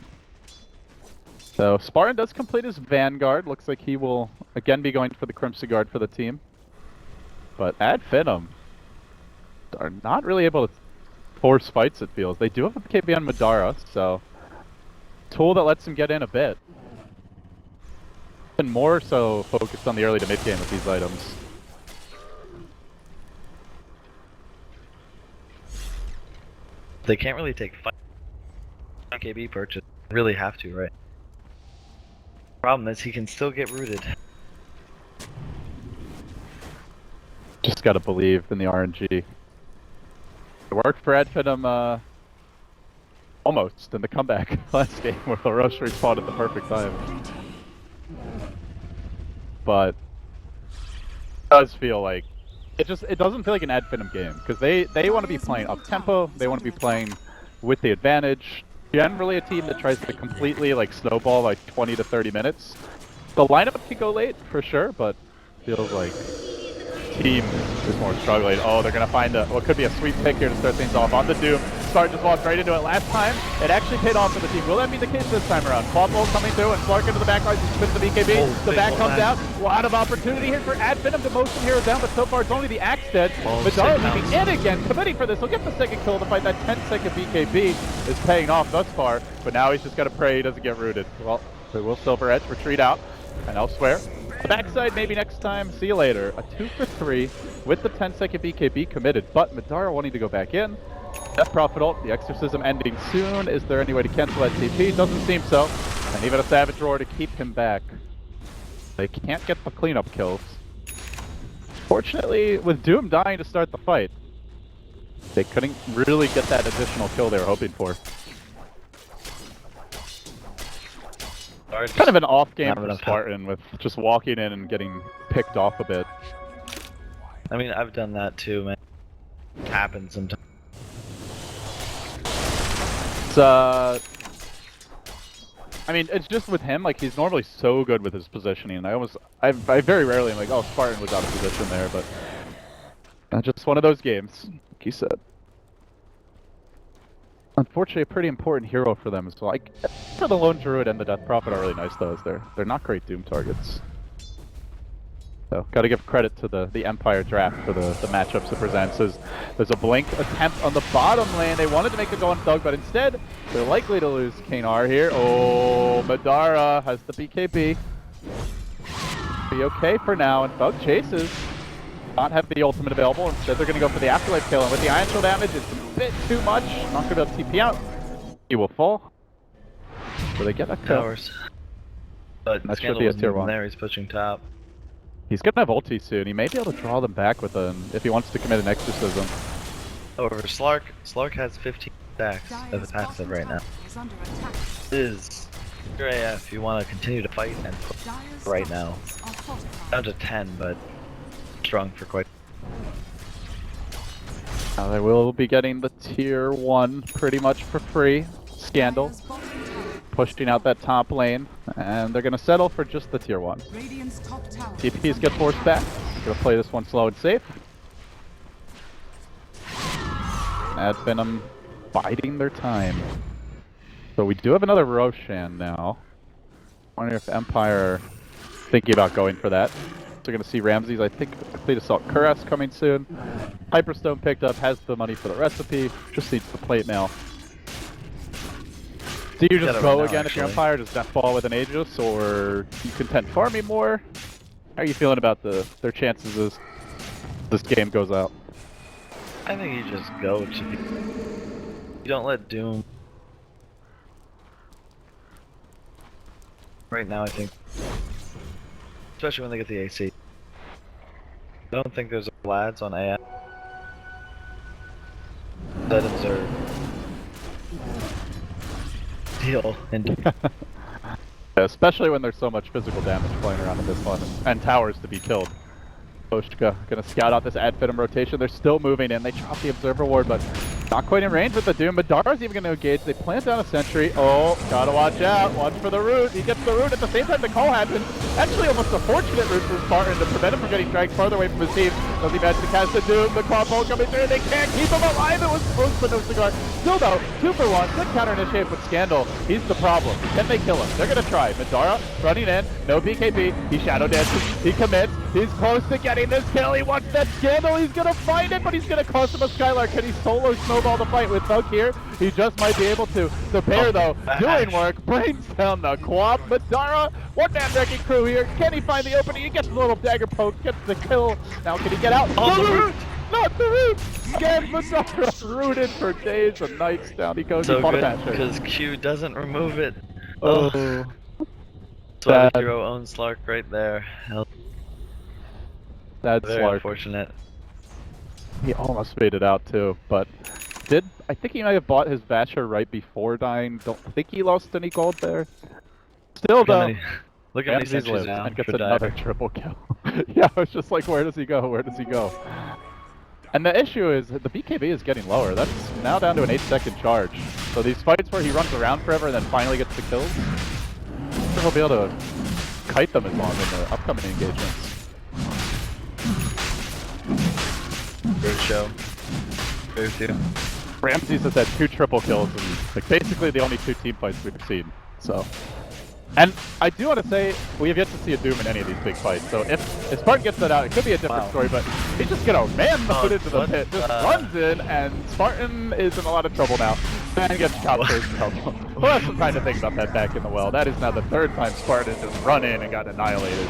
So Spartan does complete his Vanguard. Looks like he will again be going for the Crimson Guard for the team. But at Finem are not really able to force fights, it feels. They do have a KB on Madara, so tool that lets him get in a bit. And more so focused on the early to mid game with these items. They can't really take fight. KB purchase. Really have to, right? Problem is he can still get rooted. Just gotta believe in the RNG. It worked for Adfinem, almost in the comeback last game where the Roche respawned at the perfect time. But it does feel like it doesn't feel like an Adfinem game because they want to be playing up tempo. They want to be playing with the advantage. Generally a team that tries to completely like snowball like 20 to 30 minutes. The lineup can go late for sure, but feels like team is more struggling. Oh, they're gonna find what could be a sweet pick here to start things off on the Doom. Start just walked right into it last time. It actually paid off for the team. Will that be the case this time around? Quadbolt coming through and Clark into the back line. He spins the BKB. The back comes out. A lot of opportunity here for Adfinem to motion hero down, but so far it's only the Axe dead. Madara leaping in again, committing for this. He'll get the second kill to fight. That 10-second BKB is paying off thus far, but now he's just gotta pray he doesn't get rooted. Well, they will Silver Edge retreat out, and elsewhere. The backside maybe next time. See you later. A 2 for 3 with the 10-second BKB committed, but Madara wanting to go back in. Death Prophet ult, the Exorcism ending soon. Is there any way to cancel that TP? Doesn't seem so. And even a Savage Roar to keep him back. They can't get the cleanup kills. Fortunately, with Doom dying to start the fight, they couldn't really get that additional kill they were hoping for. Kind of an off game for Spartan with just walking in and getting picked off a bit. I mean, I've done that too, man. It happens sometimes. It's, I mean, it's just with him, like, he's normally so good with his positioning. I very rarely am like, oh, Spartan was out of position there, but just one of those games, like you said. Unfortunately, a pretty important hero for them as well. Like, for the Lone Druid and the Death Prophet are really nice, though, as they're not great Doom targets. So, gotta give credit to the Empire draft for the matchups it presents. There's a blink attempt on the bottom lane. They wanted to make a go on Thug, but instead, they're likely to lose Kanar here. Oh, Madara has the BKB. Be okay for now, and Thug chases. Not have the ultimate available. Instead, they're gonna go for the Afterlife kill, and with the Iron Shield damage, it's a bit too much. Not gonna be able to TP out. He will fall. So they get a kill. Towers. But that should be a tier 1. There, he's pushing top. He's gonna have ulti soon. He may be able to draw them back with them if he wants to commit an exorcism. Over Slark. Slark has 15 stacks of a passive right now. Is under attack. This is your AF. You want to continue to fight and push Dire's right now. structures are fortified. Down to 10, but strong for quite. Now they will be getting the tier 1 pretty much for free. Scandal Dire's bottom tower. pushing out that top lane, and they're gonna settle for just the tier 1. Radiant's top tower. TPs get forced back. Gonna play this one slow and safe. Ad Finem biding their time. So we do have another Roshan now. Wonder if Empire are thinking about going for that. So gonna see Ramses, I think, complete assault Kuras coming soon. Hyperstone picked up, has the money for the recipe, just needs the plate mail. Do you just go again if you're Empire? Does that fall with an Aegis, or you content farming more? How are you feeling about their chances as this game goes out? I think you just go to the... You don't let Doom... Right now, I think... Especially when they get the AC. I don't think there's lads on AF. Settings are... Deal. And Especially when there's so much physical damage playing around in this one, and towers to be killed. Oshka gonna scout out this Ad Finem rotation. They're still moving in. They drop the Observer Ward, but not quite in range with the Doom. Madara's even gonna engage. They plant down a sentry. Oh, gotta watch out. Watch for the root. He gets the root at the same time the call happens. Actually, almost a fortunate root for Spartan to prevent him from getting dragged farther away from his team. Does he manage to cast the Doom? The claw bolt coming through. They can't keep him alive. It was close, but no cigar. Still though, 2 for 1. Good counter initiate with Scandal. He's the problem. Can they kill him? They're gonna try. Madara running in. No BKB. He shadow dances. He commits. He's close to getting this kill. He wants that Scandal. He's gonna find it, but he's gonna cost him a Skylark. Can he solo snowball the fight with Thug here? He just might be able to. The pair though, doing work, brings down the Quap. Madara, one-man wrecking crew here. Can he find the opening? He gets a little dagger poke, gets the kill. Now can he get out? Oh, the root! Not the root! Again, Madara rooted for days and nights. Down he goes. So he fought a good, patch. because Q doesn't remove it. Oh. So the Sad. hero owns Slark right there. Hell, That's very Slark. unfortunate. He almost made it out too, but I think he might have bought his Vasher right before dying. Don't think he lost any gold there. Still though, Look at Ramses many lives now and gets for another diver. triple kill. Yeah, I was just like, where does he go? Where does he go? And the issue is that the BKB is getting lower. That's now down to an 8-second charge. So these fights where he runs around forever and then finally gets the kills, I'm sure he'll be able to kite them as long in the upcoming engagements. Great show. Agree with you. Ramses has had 2 triple kills and like basically the only 2 team fights we've seen. So, and I do want to say we have yet to see a Doom in any of these big fights. So if Spartan gets that out, it could be a different story. But he's just gonna man mode into the pit, just runs in, and Spartan is in a lot of trouble now. And gets caught first trouble. We'll have some time to think about that back in the well. That is now the 3rd time Spartan just run in and got annihilated.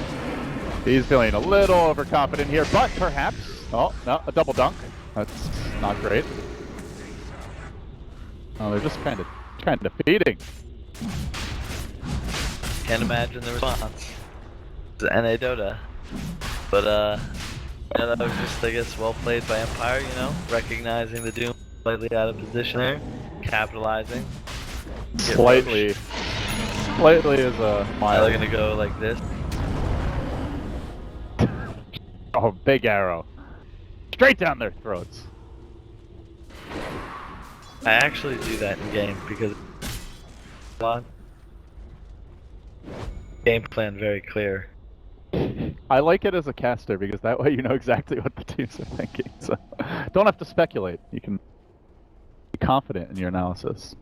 He's feeling a little overconfident here, but perhaps, oh no, a double dunk. That's not great. Oh, they're just kind of feeding. Can't imagine the response. It's NA Dota. But yeah, that was just, I guess, well played by Empire, you know, recognizing the Doom slightly out of position there, capitalizing. Slightly is a Now mile. they're gonna go like this. Oh, big arrow. straight down their throats. I actually do that in game because a lot. Game plan very clear. I like it as a caster because that way you know exactly what the teams are thinking. So don't have to speculate. You can be confident in your analysis.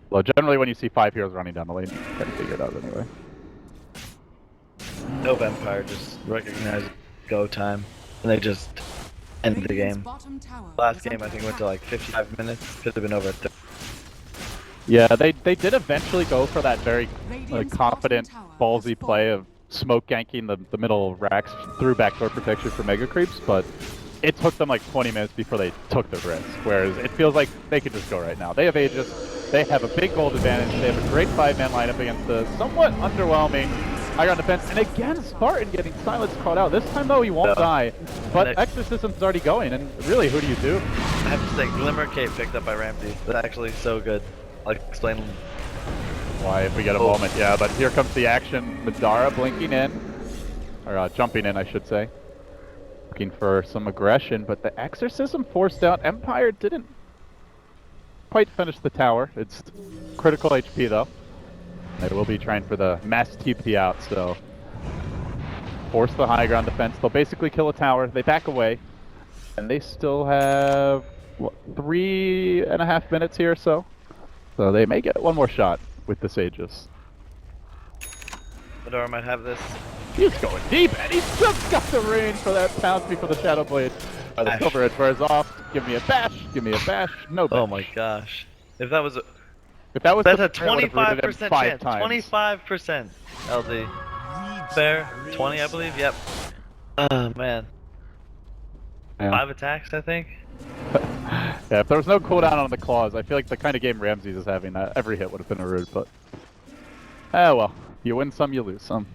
Well, generally when you see 5 heroes running down the lane, you can kind of figure it out anyway. No Empire just recognized go time, and they just end the Radiant's game. bottom tower Last is game under I think went to attack. like 55 minutes. Could have been over at 30. Yeah, they did eventually go for that very Radiant's confident, bottom tower ballsy has play fallen. of smoke ganking the middle racks through backdoor protection for mega creeps, but it took them like 20 minutes before they took the risk, whereas it feels like they could just go right now. They have Aegis, they have a big gold advantage, they have a great 5-man lineup against the somewhat underwhelming high ground defense, and again Spartan getting silence caught out. This time though he won't die, but Exorcism's already going, and really who do you do? I have to say, Glimmer Cape picked up by Ramsey. That's actually so good. I'll explain. Why, if we get a moment, yeah, but here comes the action. Madara blinking in, or jumping in I should say. Looking for some aggression, but the Exorcism forced out. Empire didn't quite finish the tower. It's critical HP though. They will be trying for the mass TP out, so force the high ground defense. They'll basically kill a tower. They back away, and they still have what, 3.5 minutes here or so. So they may get one more shot with the Sages. Madara might have this. He's going deep, and he's just got the range for that pounce before the Shadow Blade. The Bash. Silver Edge wears off. Give me a bash. Give me a bash. No bash. Oh my gosh. If that was a... If that was That's the a player, I would've rooted him 25% 5 chance. times. 25% LD. Fair. 20 I believe. Yep. Oh man. Yeah. 5 attacks I think. Yeah, if there was no cooldown on the claws, I feel like the kind of game Ramses is having, every hit would have been a root, but... Ah well, you win some, you lose some.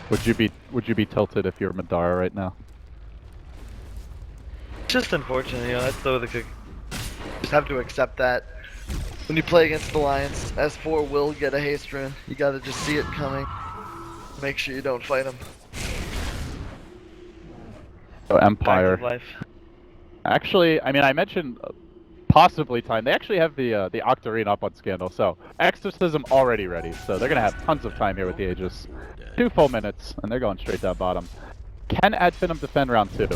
Would you be tilted if you were Madara right now? It's just unfortunate, you know, that's the just have to accept that. When you play against the Lions, S4 will get a haste rune. You gotta just see it coming. Make sure you don't fight him. So Empire. Fact of life. Actually, I mean, I mentioned possibly time. They actually have the Octarine up on Scandal, so Exorcism already ready. So they're gonna have tons of time here with the Aegis. 2 full minutes, and they're going straight down bottom. Can Finem defend round 2?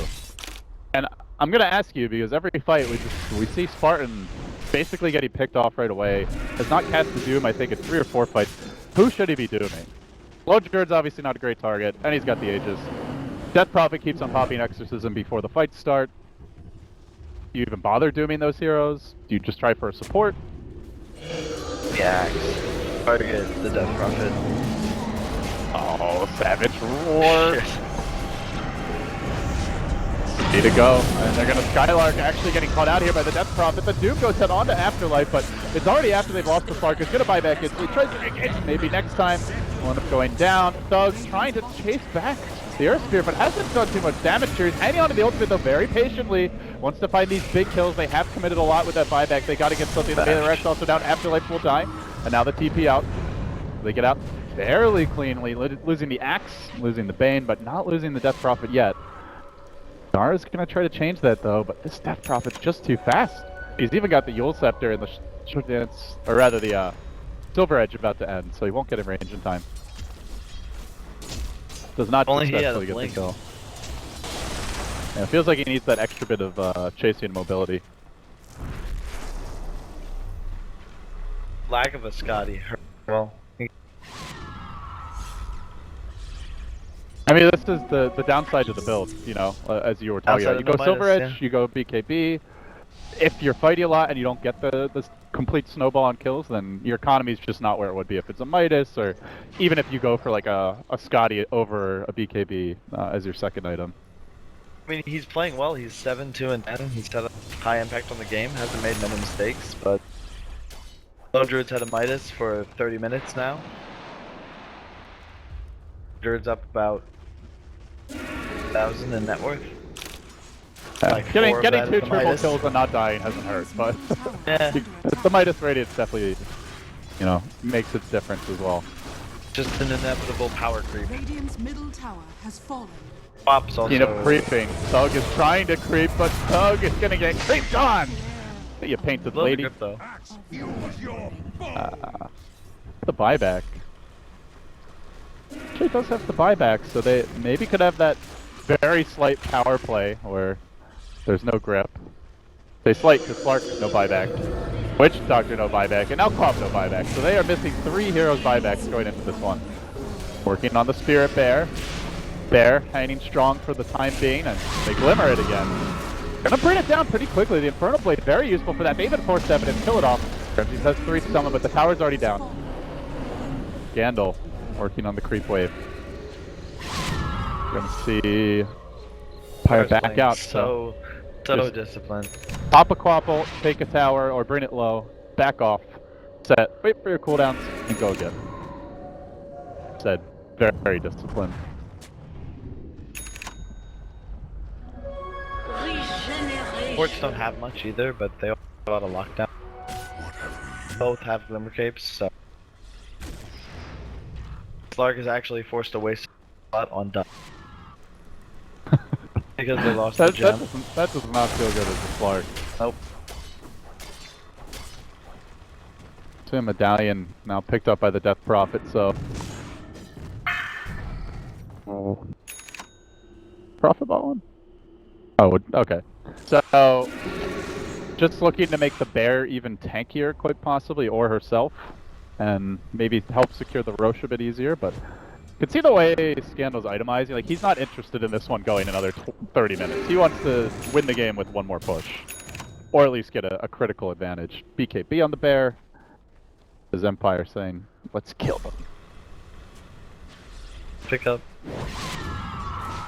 And I'm gonna ask you because every fight we see Spartan basically getting picked off right away. Has not cast the Doom, I think, in 3 or 4 fights. Who should he be dooming? Lodgegard's obviously not a great target, and he's got the Aegis. Death Prophet keeps on popping Exorcism before the fights start. Do you even bother dooming those heroes? Do you just try for a support? Yeah. Target the Death Prophet. Oh, Savage Roar! Need to go, and they're gonna Skylark actually getting caught out here by the Death Prophet. The Doom goes head on to Afterlife, but it's already after they've lost the Spark. It's gonna buy back it. So he tries to engage, maybe next time. Will end up going down. Thug's trying to chase back the Earth Spear, but hasn't done too much damage here. He's hanging on to the ultimate though very patiently. Wants to find these big kills. They have committed a lot with that buyback. They gotta get something. The Baylor Rex also down. Afterlife will die, and now the TP out. They get out fairly cleanly, losing the Axe, losing the Bane, but not losing the Death Prophet yet. Dara's gonna try to change that though, but this Death Prophet's just too fast. He's even got the Yule Scepter and the Short Dance, or rather the Silver Edge about to end, so he won't get in range in time. Does not Only he had successfully a get the blink. kill. Yeah, it feels like he needs that extra bit of chasing mobility. Lack of a Scotty. Well, I mean, this is the downside to the build, you know, as you were talking Outside about. You of go no Silver Midas, Edge, you go BKB. If you're fighting a lot and you don't get the complete snowball on kills, then your economy's just not where it would be if it's a Midas, or even if you go for like a Scotty over a BKB as your second item. I mean, he's playing well. He's 7-2 and 10. He's had a high impact on the game. Hasn't made many mistakes, but Lone Druid's had a Midas for 30 minutes now. Druid's up about 1,000 in net worth. Like Getting 4 of two that is the triple Midas. kills and not dying hasn't hurt, but Yeah. the Midas radiance definitely, you know, makes its difference as well. Just an inevitable power creep. Radiant's middle tower has fallen. Pops also. You know, creeping. Thug is trying to creep, but Thug is gonna get creeped on! You painted Love the lady. grip, though. Axe, use your bow. The buyback. Actually does have the buyback, so they maybe could have that very slight power play where there's no grip. They slight because Slark, no buyback. Witch Doctor, no buyback, and now Quap, no buyback. So they are missing 3 heroes buybacks going into this one. Working on the Spirit Bear. Bear hanging strong for the time being, and they glimmer it again. Gonna bring it down pretty quickly. The Infernal Blade, very useful for that. They even forced Evan and kill it off. He has 3 summon, but the tower's already down. Gandalf working on the creep wave. Gonna see Pyre back out. So just disciplined. pop a quapple, take a tower, or bring it low, back off, set, wait for your cooldowns, and go again. Said, very, very disciplined. Forts don't have much either, but they also have a lot of lockdown. Both have glimmer capes, so Slark is actually forced to waste a lot on Dust. Because they lost the gem. That does not feel good as a Slark. Nope. Two medallion now picked up by the Death Prophet, so. Oh. Prophet bought one? Oh, okay. So, just looking to make the bear even tankier, quite possibly, or herself, and maybe help secure the Roche a bit easier, but you can see the way Scandal's itemizing. Like, he's not interested in this one going another 30 minutes. He wants to win the game with one more push, or at least get a critical advantage. BKB on the bear. His Empire saying, let's kill them. Pick up.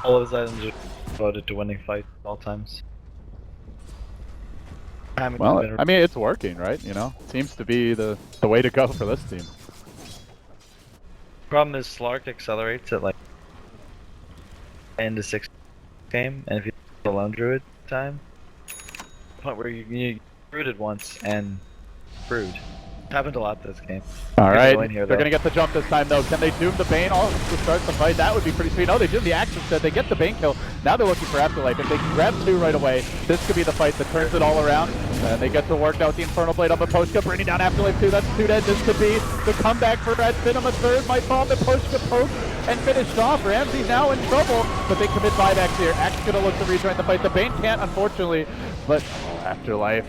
All of his items are devoted to winning fights at all times. Well, I mean, it's working, right? You know, seems to be the way to go for this team. Problem is Slark accelerates at like into 6 game, and if you have a lone druid time, point where you brooded once and brood. Happened a lot this game. Alright, They're gonna get the jump this time though. Can they doom the Bane to start the fight? That would be pretty sweet. No, they did the action set. They get the Bane kill. Now they're looking for Afterlife. If they can grab 2 right away, this could be the fight that turns it all around. And they get to work out the Infernal Blade on Poshka, bringing down Afterlife 2. That's 2 dead. This could be the comeback for Red Finem. A third might fall. The Poshka poked and finished off. Ramsey now in trouble, but they commit buybacks here. Axe gonna look to rejoin the fight. The Bane can't, unfortunately, but Afterlife.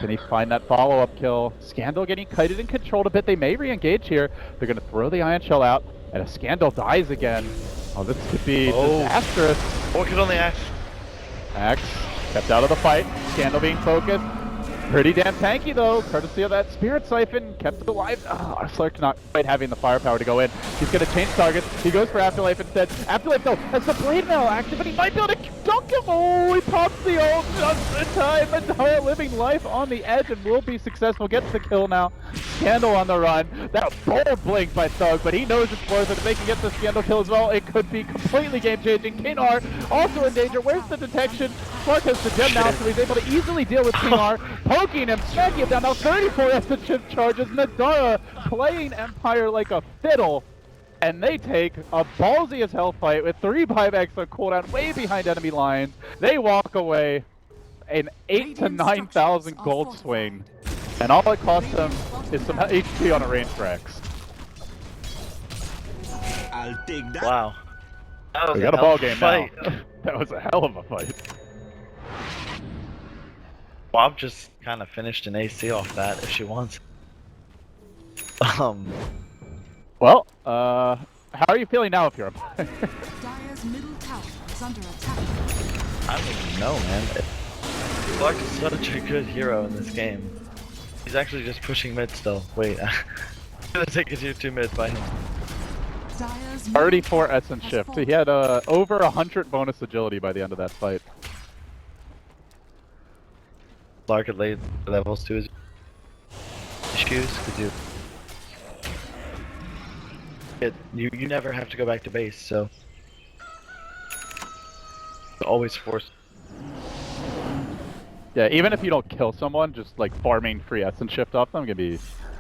Can he find that follow-up kill? Scandal getting kited and controlled a bit. They may re-engage here. They're going to throw the Ion Shell out, and if Scandal dies again, oh, this could be disastrous. What could only Axe? Axe kept out of the fight. Scandal being focused. Pretty damn tanky though, courtesy of that Spirit Siphon, kept it alive. Oh, Slark not quite having the firepower to go in. He's gonna change targets. He goes for Afterlife instead. Afterlife though has the Blade Mail active, and he might be able to dunk him. Oh, he pops the ult just in time. Another living life on the edge and will be successful. Gets the kill now. Scandal on the run. That bold blink by Thug, but he knows it's worth it. If they can get the Scandal kill as well, it could be completely game-changing. Kinar also in danger. Where's the detection? Slark has the gem now, so he's able to easily deal with Kinar. Poking him, smacking him down. Now 34 essence shift charges. Nadara playing Empire like a fiddle. And they take a ballsy as hell fight with 3 buybacks on cooldown, way behind enemy lines. They walk away an 8,000 to 9,000 gold swing. And all it costs them is some HP on a range Rex. I'll take that. Wow. That was We got a ball game fight. now. That was a hell of a fight. Bob just kind of finished an AC off that if she wants. Well, how are you feeling now if you're Empire? Dire's middle tower is under attack. I don't even know, man. Clark is such a good hero in this game. He's actually just pushing mid still. Wait, I'm gonna take a tier 2 mid by him. Dire's 34 essence shift. He had over 100 bonus agility by the end of that fight. Clark at late levels to his issues because you never have to go back to base, so always forced. Yeah, even if you don't kill someone, just like farming free essence shift off them can be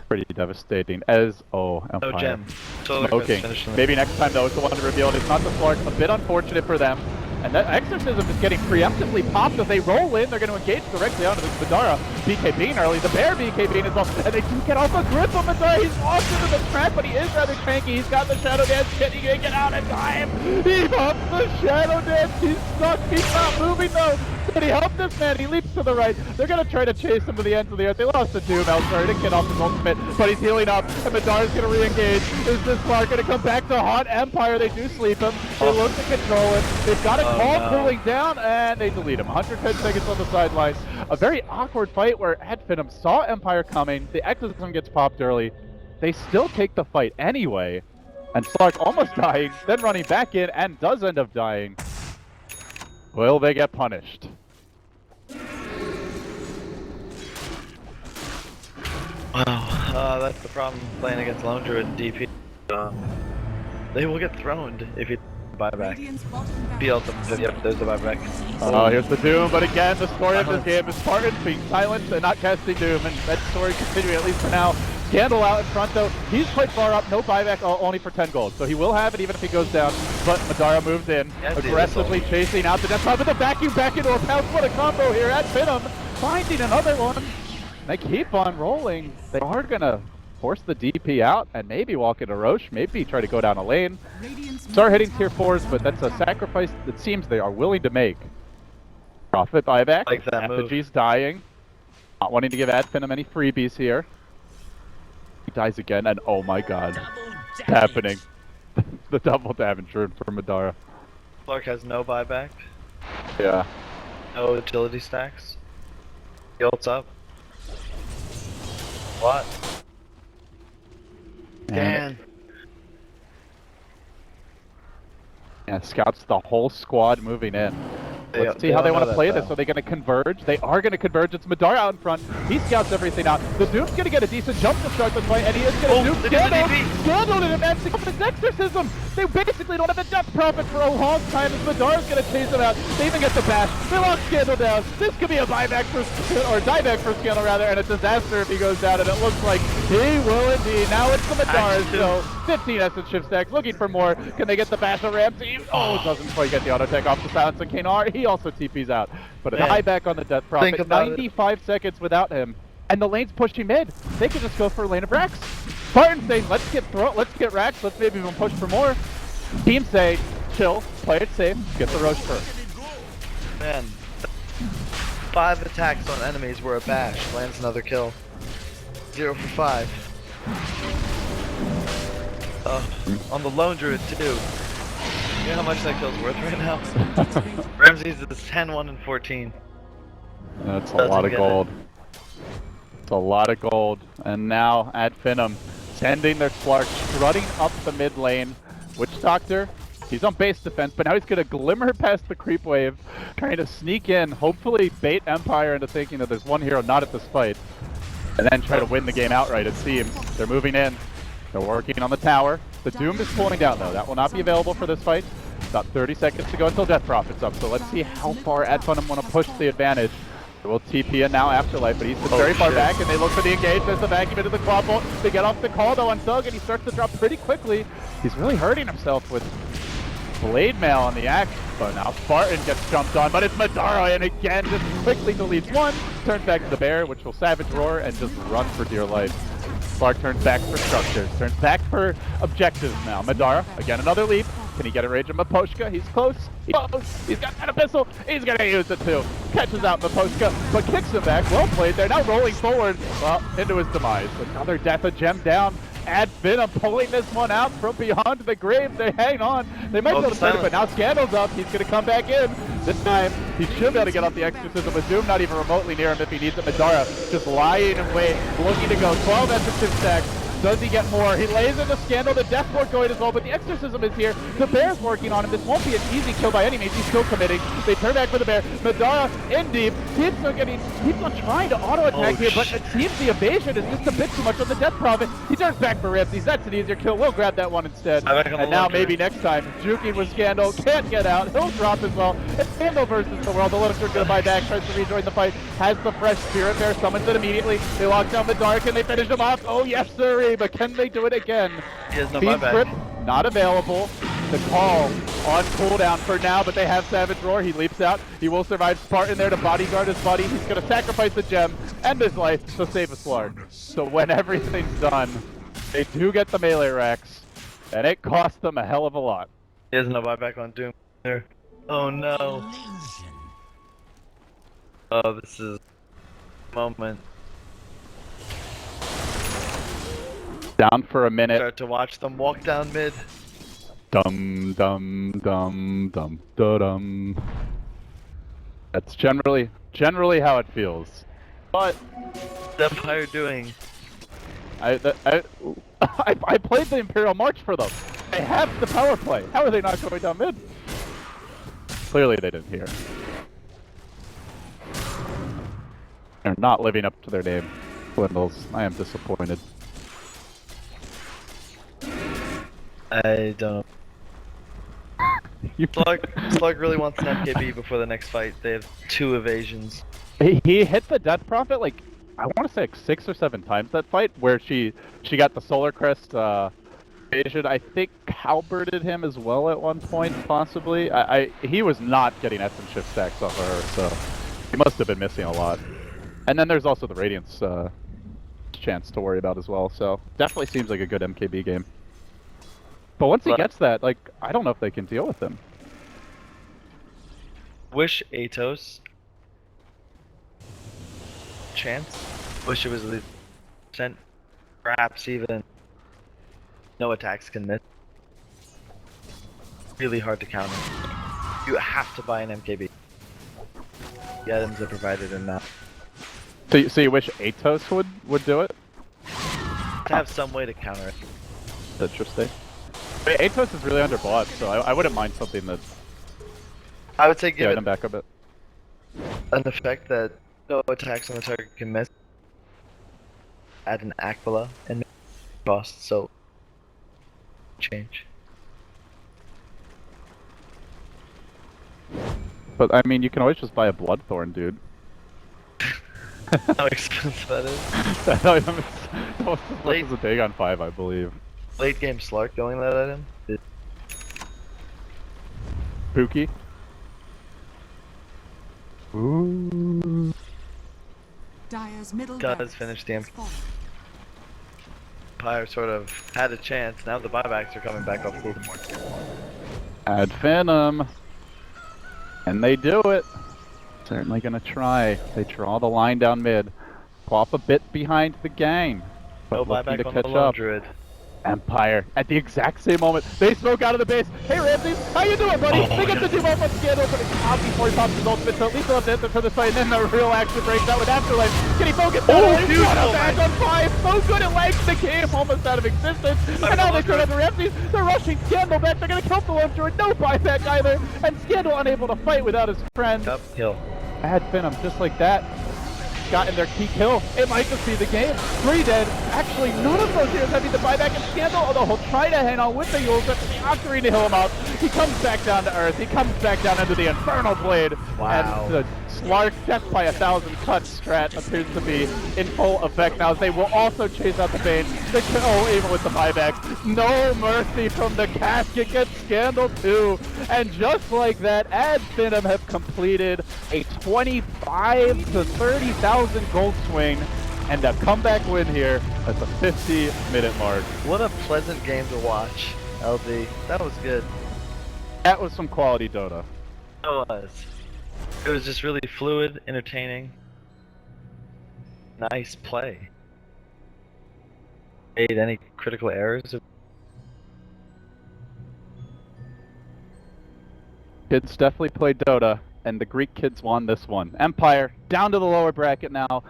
pretty devastating. As Empire. No gem. Totally Smoking. finishing it. Maybe next time though is the one to reveal it. It's not the Slark. A bit unfortunate for them. And that Exorcism is getting preemptively popped as they roll in. They're going to engage directly onto this Madara BKBing early. The Bear BKBing as well. And they do get off a grip on Madara. He's lost into the track, but he is rather tanky. He's got the Shadow Dance. Can he get out in time? He hops the Shadow Dance. He's stuck. He's not moving though. Can he help this man? He leaps to the right. They're going to try to chase him to the ends of the earth. They lost the Doom elsewhere. Didn't get off his ultimate, but he's healing up. And Madara's going to re-engage. Is this Slark going to come back to haunt Empire? They do sleep him. They look to control him. They've got a call cooling down, and they delete him. 110 seconds on the sideline. A very awkward fight where Finem saw Empire coming. The Exorcism gets popped early. They still take the fight anyway. And Slark almost dying, then running back in, and does end up dying. Will they get punished? Wow, that's the problem playing against Lone Druid and DP. They will get throned if you buyback. Radiant's bottom barracks. Beat them. Yep, there's the buyback. Oh, here's the Doom, but again, the story of this game is Spartans being silent and not casting Doom, and that story continuing at least for now. Scandal out in front though, he's quite far up, no buyback, only for 10 gold, so he will have it even if he goes down, but Madara moves in, aggressively chasing out the Death Prop with the vacuum back into a pounce. What a combo here at Finem, finding another one. They keep on rolling. They are gonna force the DP out and maybe walk into Roche, maybe try to go down a lane. Start hitting tier 4s, but that's a sacrifice that seems they are willing to make. Profit buyback, Like that move. Effigy's dying. Not wanting to give Finem any freebies here. He dies again, and oh my god. It's happening. The double damage for Madara. Clark has no buyback, Yeah. no utility stacks. He ults up. What? And yeah, scouts the whole squad moving in. Let's see how they want to play this. Are they going to converge? They are going to converge. It's Madara out in front. He scouts everything out. The Doom's going to get a decent jump to start the fight, and he is going to Doom Scandal in advancing up his Exorcism. They basically don't have a Death Prophet for a long time, as Madara's going to chase them out. They even get the bash. They lock Scandal down. This could be a buyback for, or dieback for Scandal rather, and a disaster if he goes down, and it looks like he will indeed. Now it's the Madara, so 15 essence shift stacks, looking for more. Can they get the bash of Ramsey? Oh, doesn't quite get the auto tech off the silence on Kanar. He also TP's out. But a buyback on the Death Prophet, 95 seconds without him. And the lane's pushing mid. They could just go for a lane of Rax. Spartan saying, let's get Rax, let's maybe even push for more. Team say, chill, play it safe, get the Roche first. Man, 5 attacks on enemies were a bash, lands another kill. 0 for 5. On the Lone Druid too. You know how much that kill's worth right now? Ramsey's is 10, 1, and 14. That's a lot of gold. It's a lot of gold. And now at Finem, sending their Slark strutting up the mid lane. Witch Doctor, he's on base defense, but now he's going to glimmer past the creep wave, trying to sneak in, hopefully bait Empire into thinking that there's one hero not at this fight, and then try to win the game outright, it seems. They're moving in. They're working on the tower. The Doom is pulling down though. That will not be available for this fight. About 30 seconds to go until Death Prophet's up, so let's see how far Finem want to push the advantage. They will TP in now Afterlife, but he's very far back, and they look for the engage. There's the vacuum into the quad bolt. They get off the call though on Thug, and he starts to drop pretty quickly. He's really hurting himself with Blade Mail on the axe, but now Spartan gets jumped on, but it's Madara, and again just quickly deletes one, turns back to the Bear, which will Savage Roar and just run for dear life. Spark turns back for structures, turns back for objectives now. Madara, again another leap. Can he get a rage on Maposhka? He's close. He's got that abyssal. He's gonna use it too. Catches out Maposhka, but kicks him back. Well played. They're now rolling forward. Well, into his demise. Another death, a gem down. Finem pulling this one out from beyond the grave. They hang on. They might be able to fight it, but now Scandal's up. He's gonna come back in. This time, he should be able to get off the Exorcism with Doom not even remotely near him if he needs it. Madara just lying in wait, looking to go. 12 Exorcism stacks. Does he get more? He lays into Scandal, the Death Lord going as well, but the Exorcism is here. The Bear's working on him. This won't be an easy kill by any means. He's still committing. They turn back for the Bear. Madara in deep. Keeps on trying to auto-attack here, but it seems the evasion is just a bit too much on the Death Prophet. He turns back for Ramses. That's an easier kill. We'll grab that one instead. And now maybe next time, Juki with Scandal can't get out. He'll drop as well. It's Scandal versus the world. The Little gonna buy back, tries to rejoin the fight. Has the fresh Spirit Bear, summons it immediately. They lock down the Dark and they finish him off. Oh yes, sir. quickly, but can they do it again? He has no Fiend buyback. Script, not available. The call on cooldown for now, but they have Savage Roar. He leaps out. He will survive. Spartan there to bodyguard his buddy. He's going to sacrifice the gem and his life to save a Slark. So when everything's done, they do get the melee racks, and it cost them a hell of a lot. He has no buyback on Doom there. Oh no. Oh, this is a moment. Down for a minute. Start to watch them walk down mid. Dum dum dum dum da dum. That's generally how it feels. But What's Empire doing? I played the Imperial March for them. They have the power play. How are they not going down mid? Clearly they didn't hear. They're not living up to their name. Swindles. I am disappointed. I don't know. Slug really wants an MKB before the next fight. They have 2 evasions. He hit the Death Prophet like, I want to say like 6 or 7 times that fight, where she got the Solar Crest evasion. I think halberded him as well at one point, possibly. He was not getting Essence Shift stacks off of her, so he must have been missing a lot. And then there's also the Radiance chance to worry about as well, so definitely seems like a good MKB game. But once he gets that, like, I don't know if they can deal with him. Wish Atos chance. Wish it was at least percent. Perhaps even no attacks can miss. Really hard to counter. You have to buy an MKB. The items are provided in that. So you wish Atos would do it? To have some way to counter it. That's interesting. I mean, Atos is really underbought, so I wouldn't mind something that's I would say give him it back a bit. an effect that no attacks on the target can miss. Add an Aquila and cost, so change. But I mean, you can always just buy a Bloodthorn, dude. How expensive that is. That item is almost as much as a Dagon 5, I believe. Late game Slark going that item. Pookie. Ooh. Dire's middle Does barracks finish the has fallen. Empire sort of had a chance. Now the buybacks are coming back off cool. Add Finem. And they do it. Certainly gonna try. They draw the line down mid. Pop a bit behind the gang. No But looking buyback to on the catch lone up. druid. Empire, at the exact same moment, they smoke out of the base. Hey Ramsey, how you doing, buddy? They get the team off on Scandal, but it's out before he pops his ultimate, so at least they'll have to answer for this fight, and then the real action breaks out with Afterlife. Can he focus down? Oh, He's beautiful, got a back man. on 5, so good it lags the game, almost out of existence. And now they turn on the Ramsey, they're rushing Scandal back, they're gonna kill the lone druid, no buyback either, and Scandal unable to fight without his friend. Uphill. Add Finem just like that. Gotten their key kill. It might just be the game. 3 dead. Actually, none of those heroes having the buyback and Scandal, although he'll try to hang on with the Yules after the Octarine to heal him up. He comes back down to Earth. He comes back down into the Infernal Blade. Wow. And the Slark death by 1,000 cuts strat appears to be in full effect now, as they will also chase out the Bane. The kill even with the buybacks. No mercy from the casket gets Scandal too. And just like that, Ad Finem have completed a 25 to 30,000 gold swing and a comeback win here at the 50-minute mark. What a pleasant game to watch, LD. That was good. That was some quality Dota. It was. It was just really fluid, entertaining. Nice play. Made any critical errors? Kids definitely played Dota, and the Greek kids won this one. Empire down to the lower bracket now.